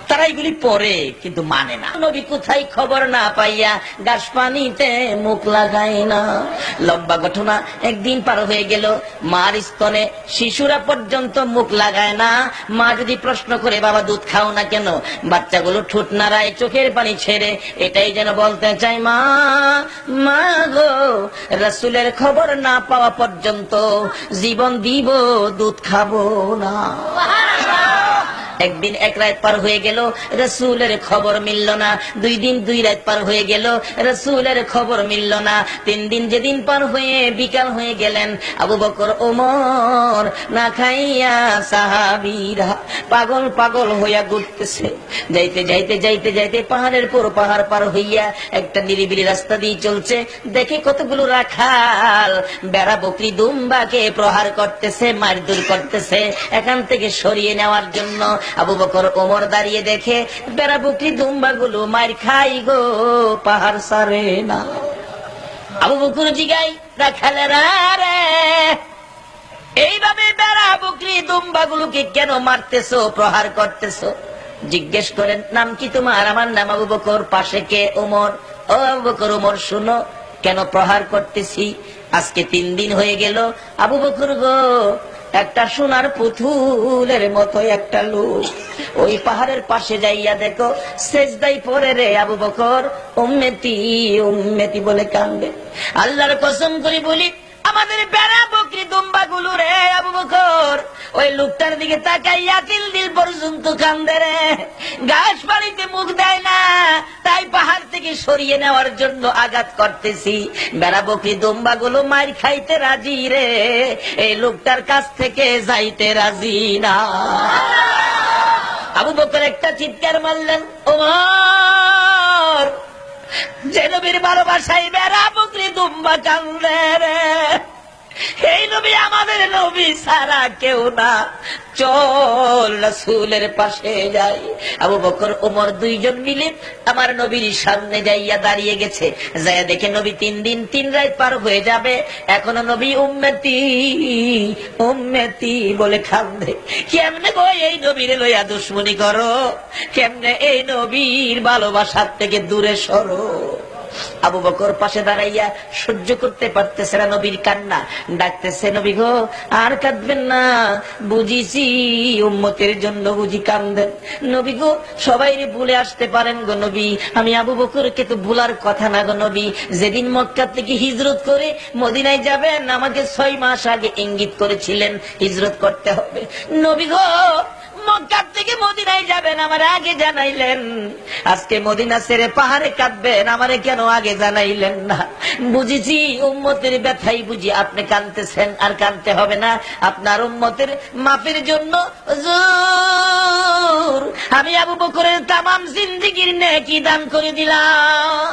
তারা এগুলি পড়ে কিন্তু মানে না। নবী কোথায় খবর না পাইয়া গাছ পানিতে মুখ লাগায় না। লম্বা ঘটনা। একদিন পার হয়ে গেল, মার স্তনে শিশুরা পর্যন্ত মুখ লাগায় না। মা যদি প্রশ্ন করে, বাবা দুধ খাও না কেন, বাচ্চাগুলো ঠোঁট নাড়ায়, চোখের পানি ছেড়ে, এটাই যেন বলতে চাই, মা মা গো, রাসূলের খবর না পাওয়া পর্যন্ত জীবন দিব, দুধ খাবো না। একদিন 1 রাত পার হয়ে গেল, রাসূলের খবর মিলল না। 2 দিন 2 রাত পার হয়ে গেল, রাসূলের খবর মিলল না। 3 দিন যেদিন পার হয়ে বিকাল হয়ে গেলেন, আবু বকর ওমর না খাইয়া সাহাবীরা পাগল পাগল হইয়া ঘুরতেছে। যাইতে যাইতে যাইতে যাইতে পাহাড়ের পর পাহাড় পার হইয়া একটা নিরিবিলি রাস্তা দিয়ে চলছে। দেখে কতগুলো রাখাল বেড়া বকরি দুম্বাকে প্রহার করতেছে, মারধর করতেছে এখান থেকে সরিয়ে নেওয়ার জন্য। আবু বকর ওমর দাঁড়িয়ে দেখে বেড়া বকরি দুম্বা গুলো মার খাই গো, পাহাড় সারে না। আবু বকর জিগাই, রাখালেরা রে, এইভাবে বেড়া বকরি দুম্বা গুলোকে কেন মারতেছো, প্রহার করতেছো? জিজ্ঞেস করেন, নাম কি তোমার? আমার নাম আবু বকর। পাশে কে? ওমর। ও আবু বকর, ওমর শুনো, কেন প্রহার করতেছি? আজকে 3 দিন হয়ে গেল। আবু বকর গো, একটা সোনার পুতুলের মতো একটা লোক ওই পাহাড়ের পাশে যাইয়া দেখো সেজদাই পড়ে রে আবু বকর, উম্মতি উম্মতি বলে কান্দে। আল্লাহর কসম করে বলি, আমাদের বেড়া বকরি দুম্বা গুলো রে আবু বকর ওই লোকটার দিকে তাকাইয়া তিল দিল পর্যন্ত কান্দে রে। গাছ বাড়িতে মুখ দেয় না, তাই পাহাড় থেকে সরিয়ে নেওয়ার জন্য আঘাত করতেছি। বেড়া বকরি দুম্বা গুলো মার খাইতে রাজি রে, এই লোকটার কাছ থেকে যাইতে রাজি না। আবু বকর একটা চিৎকার মারলেন, ওমর যে নবীর ভালোবাসায় বেড়া পুত্রী দুম্বা কান্দে রে, এই নবী আমাদের নবী সারা কেউ না, চল রাসূলের পাশে যাই। আবু বকর ওমর দুইজন মিলে আমার নবীর সামনে যাইয়া দাঁড়িয়ে গেছে। যাইয়া দেখে নবী 3 দিন 3 রাত পার হয়ে যাবে, এখনো নবী উম্মতি উম্মতি বলে কান্দে। কেমনে গো এই নবীরে লইয়া দুশ্মনী করো, কেমনে এই নবীর ভালোবাসার থেকে দূরে সরো। আবু বকর পাশে দাঁড়াইয়া সহ্য করতে পারতেছে না নবীর কান্না, ডাকতেছে, নবী গো আর কাঁদবেন না, বুঝিছি উম্মতের জন্য বুঝি কান্দেন। নবী গো সবাই ভুলে আসতে পারেন গো নবী, আমি আবু বকরকে তো ভুলার কথা না গো নবী। যেদিন মক্কা থেকে হিজরত করে মদিনায় যাবেন আমাকে 6 মাস আগে ইঙ্গিত করেছিলেন হিজরত করতে হবে। নবী গো মক্কা থেকে মদিনায় যাবেন আমার আগে জানাইলেন, আজকে মদিনা ছেড়ে পাহাড়ে কাঁদবেন আমারে কেন আগে জানাইলেন না। বুঝেছি উম্মতের ব্যথাই বুঝি আপনি কাঁদতেছেন, আর কাঁদতে হবে না, আপনার উম্মতের মাফের জন্য হুজুর আমি আবু বকরের তামাম জিন্দেগীর নেকি দান করে দিলাম।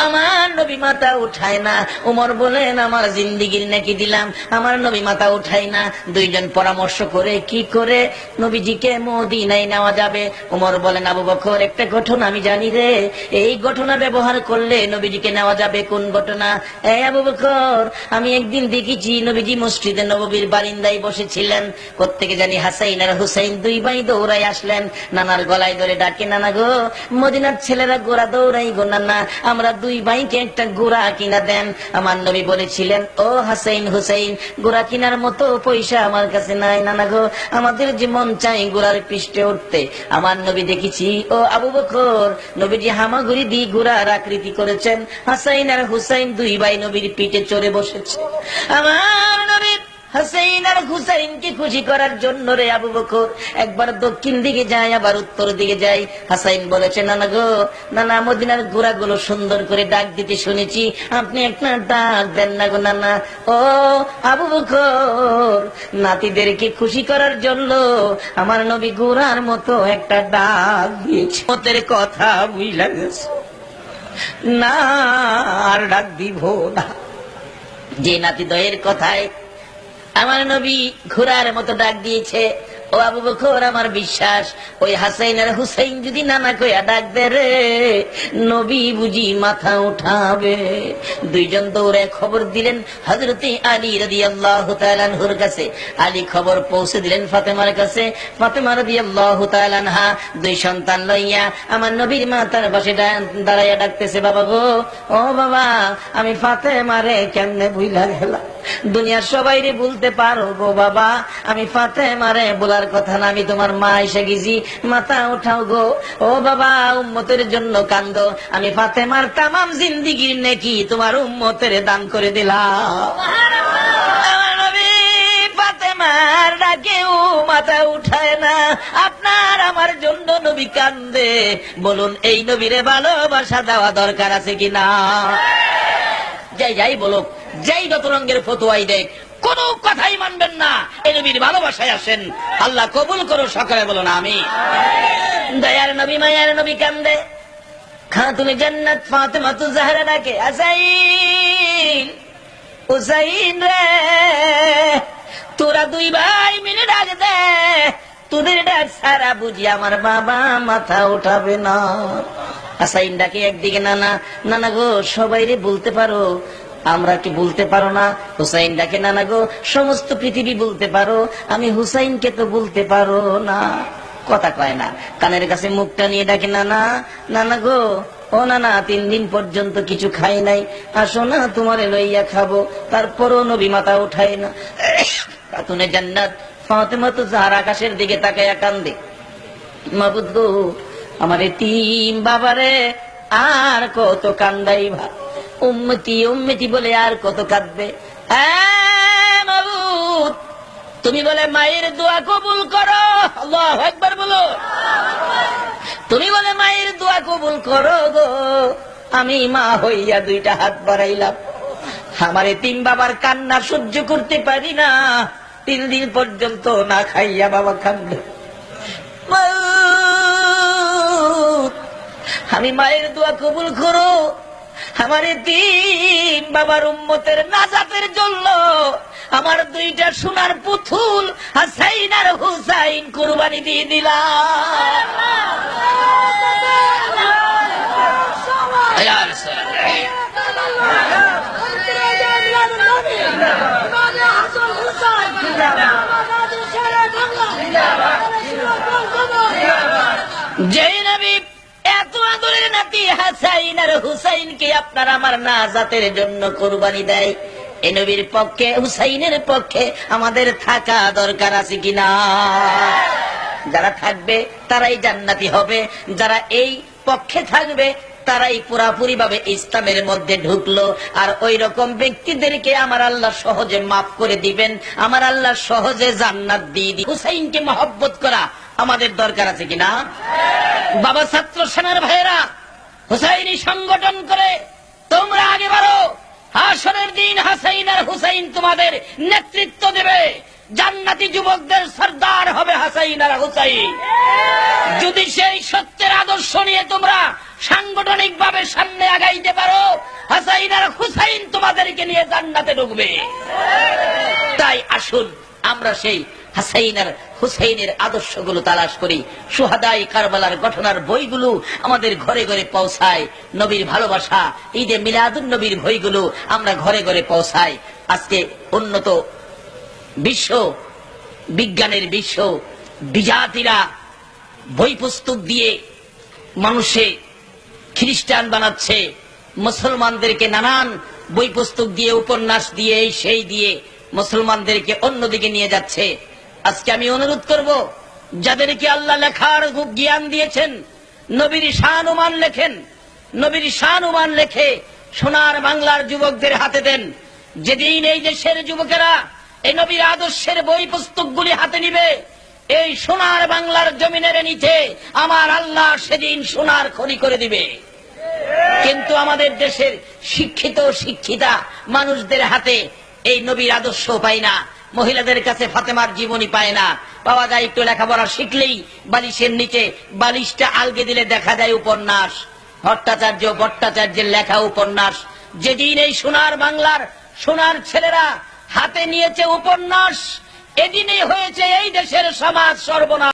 আমার নবী মাথা উঠায় না। ওমর বলেন আমার জিন্দেগীর নেকি দিলাম, আমার নবী মাথা উঠায় না। দুইজন পরামর্শ করে কি করে নবীজিকে মদিনায় নেওয়া যাবে। ওমর বলেন, আবু বকর একটা ঘটনা আমি জানি রে, এই ঘটনা ব্যবহার করলে নবীজিকে নেওয়া যাবে। কোন ঘটনা? এই আবু বকর, আমি একদিন দেখেছি নবীজি মসজিদে নববীর বারিন্দায় বসেছিলেন, কোত্থেকে জানি হাসাইন আর হুসাইন 2 ভাই দৌড়াই আসলেন, নানার গলায় ধরে ডাকে, নানা গো মদিনার ছেলেরা গোড়া দৌড়াই গো নানা, আমরা 2 ভাইকে একটা গোড়া কিনা দেন। আমার নবী বলেছিলেন, ও হাসাইন হুসাইন, গোড়া কিনার মতো পয়সা আমার কাছে নাই নানা গো, আমাদের যে মন চাই গোড়ার পৃষ্ঠে উঠতে। আমার নবী দেখেছি ও আবু বকর নবীজি হামাগুড়ি দিয়ে গোড়ার আকৃতি করেছেন, হাসাইন আর হুসাইন 2 ভাই নবীর পিঠে চড়ে বসেছে। আমার নবী হাসাইন আর হুসাইনকে খুশি করার জন্য রে আবু বকর একবার দক্ষিণ দিকে যায় আবার উত্তর দিকে যায়। হাসাইন বলেছে, নানা গো নানা, মদিনার ঘোড়াগুলো সুন্দর করে ডাক দিতে শুনেছি, আপনি একটা ডাক দেন না গো নানা। ও আবু বকর, নাতিদেরকে খুশি করার জন্য আমার নবী ঘোড়ার মতো একটা ডাক দিয়েছে। মতের কথা বুঝলা গেছে না, আর ডাক দিব না। যে নাতিদয়ের কথায় আমার নবী ঘোড়ার মতো ডাক দিয়েছে, ও আবু বকর আমার বিশ্বাস ওই হাসাইন আর হুসাইন যদি নানা কইয়া ডাক দে রে, নবী বুঝি মাথা উঠাবে। দুইজন দৌড়ে খবর দিলেন হযরতে আলী রাদিয়াল্লাহু তাআলা আনহুর কাছে। আলী খবর পৌঁছে দিলেন ফাতেমার কাছে। ফাতেমা রাদিয়াল্লাহু তাআলা আনহা 2 সন্তান লইয়া আমার নবীর মাথার পাশে দাঁড়াইয়া ডাকতেছে, বাবা গো, ও বাবা, আমি ফাতেমারে কেমনে ভুইলা গেলাম। দুনিয়ার সবাই রে বলতে পারো গো বাবা, আমি ফাতেমারে বলার কথা না, আমি তোমার মা এসে গেছি, মাথা উঠাও গো। ও বাবা, উম্মতের জন্য কান্দো, আমি ফাতেমার তামাম জিন্দেগীর নেকি তোমার উম্মতের দান করে দিলাম। আমার নবী ফাতেমার ডাকেও মাথা উঠায় না, আপনার আমার জন্য নবী কান্দে। বলুন এই নবীরে ভালোবাসা দেওয়া দরকার আছে কিনা? যাই যাই বলো, যাই যত রঙের ফতোয়াই দেখ, কোন কথাই মানবেন না, এই নবীর ভালোবাসায় আসেন। আল্লাহ কবুল করো, সকালে বলো না আমি। দয়ার নবী মায়ার নবী কান্দে। খাতুনে জান্নাত ফাতেমা তু জাহরা ডাকে, হাসাইন হুসাইন রে, তোরা 2 ভাই মিলে ডাক দে, তোদের ডাক সারা বুঝি আমার বাবা মাথা উঠাবে না। হাসাইন ডাকে একদিকে, নানা নানা গো সবাই রে বলতে পারো, আমরা কি বলতে পারো না? হুসাইন ডাকে, নানা গো সমস্ত পৃথিবী বলতে পারো, আমি হুসাইনকে তো বলতে পারো না। কথা কয় না, কানের কাছে মুখটা নিয়ে ডাকে, নানা নানা গো, ও নানা 3 দিন পর্যন্ত কিছু খাই নাই, আসো না তোমারে লইয়া খাবো। তারপরও নবী মাথা উঠায় না। খাতুনে জান্নাত ফাতেমা তো জাহরা আকাশের দিকে তাকায়া কান্দে, মাবুদ গো আমার এতিম বাবারে আর কত কান্দাইবা, উম্মতি উম্মতি বলে আর কত কাঁদবে। মাবুদ তুমি বলে মায়ের দোয়া কবুল করো, আল্লাহু আকবার বলো, তুমি বলে মায়ের দোয়া কবুল করো গো, আমি মা হইয়া 2টা হাত বাড়াইলাম, আমার এতিম বাবার কান্না সহ্য করতে পারি না, 3 দিন পর্যন্ত না খাইয়া বাবা কান্দে। আমি মায়ের দোয়া কবুল করো, আমার এতিম বাবার উম্মতের নাজাতের জন্য আমার দুইটা সোনার পুতুল হাসাইন আর হুসাইন কুরবানি দিয়ে দিলাম। যেই নবী এত আদরের নাতি হাসাইন আর হুসাইনকে আপনার আমার নাজাতের জন্য কুরবানি দেয়, এই নবীর পক্ষে হুসাইনের পক্ষে আমাদের থাকা দরকার আছে কিনা? যারা থাকবে তারাই জান্নাতি হবে, যারা এই পক্ষে থাকবে তারাই পুরাপুরি ভাবে ইসলামের মধ্যে ঢুকলো। আর ওই রকম ব্যক্তিদেরকে আমার আল্লাহ সহজে মাফ করে দিবেন, আমার আল্লাহ সহজে জান্নাত দিয়ে দিবেন। হুসাইনকে মহব্বত করা আমাদের দরকার আছে কিনা? বাবা ছাত্র সেনার ভাইয়েরা, হুসাইনি সংগঠন করে তোমরা আগে বাড়ো। হাসরের দিন হাসাইন আর হুসাইন তোমাদের নেতৃত্ব দেবে, জান্নাতি যুবকদের সর্দার হবে হাসাইন আর হুসাইন। যদি সেই সত্যের আদর্শ নিয়ে তোমরা সাংগঠনিক ভাবে সামনে আগাইতে পারো, হাসাইন আর হুসাইন তোমাদেরকে নিয়ে জান্নাতে ঢুকবে। তাই আসুন আমরা সেই হাসাইন আর হুসাইনের আদর্শগুলো তালাশ করি, সুহাদাই কারবালার ঘটনার বইগুলো আমাদের ঘরে ঘরে পৌঁছায়, নবীর ভালোবাসা ঈদে মিলাদুন নবীর বইগুলো আমরা ঘরে ঘরে পৌঁছাই। আজকে উন্নত বিশ্ব, বিজ্ঞানের বিশ্ব, বিজাতিরা বই পুস্তক দিয়ে মানুষে খ্রিস্টান বানাচ্ছে, মুসলমানদেরকে নানান বই পুস্তক দিয়ে উপন্যাস দিয়ে সেই দিয়ে মুসলমানদেরকে অন্যদিকে নিয়ে যাচ্ছে। আজকে আমি অনুরোধ করব, যাদেরকে আল্লাহ লেখার জ্ঞান দিয়েছেন, নবীর শানুমান লেখেন, নবীর শানুমান লেখে সোনার বাংলার যুবকদের হাতে দেন। যেদিন এই দেশের যুবকেরা এই নবীর আদর্শের বই পুস্তকগুলি হাতে নিবে, এই সোনার বাংলার জমিনের নিচে আমার আল্লাহ সেদিন সোনার খনি করে দিবে। কিন্তু আমাদের দেশের শিক্ষিত শিক্ষিতা মানুষদের হাতে এই নবীর আদর্শ পায় না, মহিলাদের কাছে ফাতেমার জীবনী পায় না। পাওয়া যায় একটু লেখাপড়া শিখলেই বালিশের নিচে বালিশটা আলগে দিলে দেখা যায় উপন্যাস, ভট্টাচার্যের লেখা উপন্যাস। যেদিন এই সোনার বাংলার সোনার ছেলেরা হাতে নিয়েছে উপন্যাস, এদিনে হয়েছে এই দেশের সমাজ সর্বনাশ।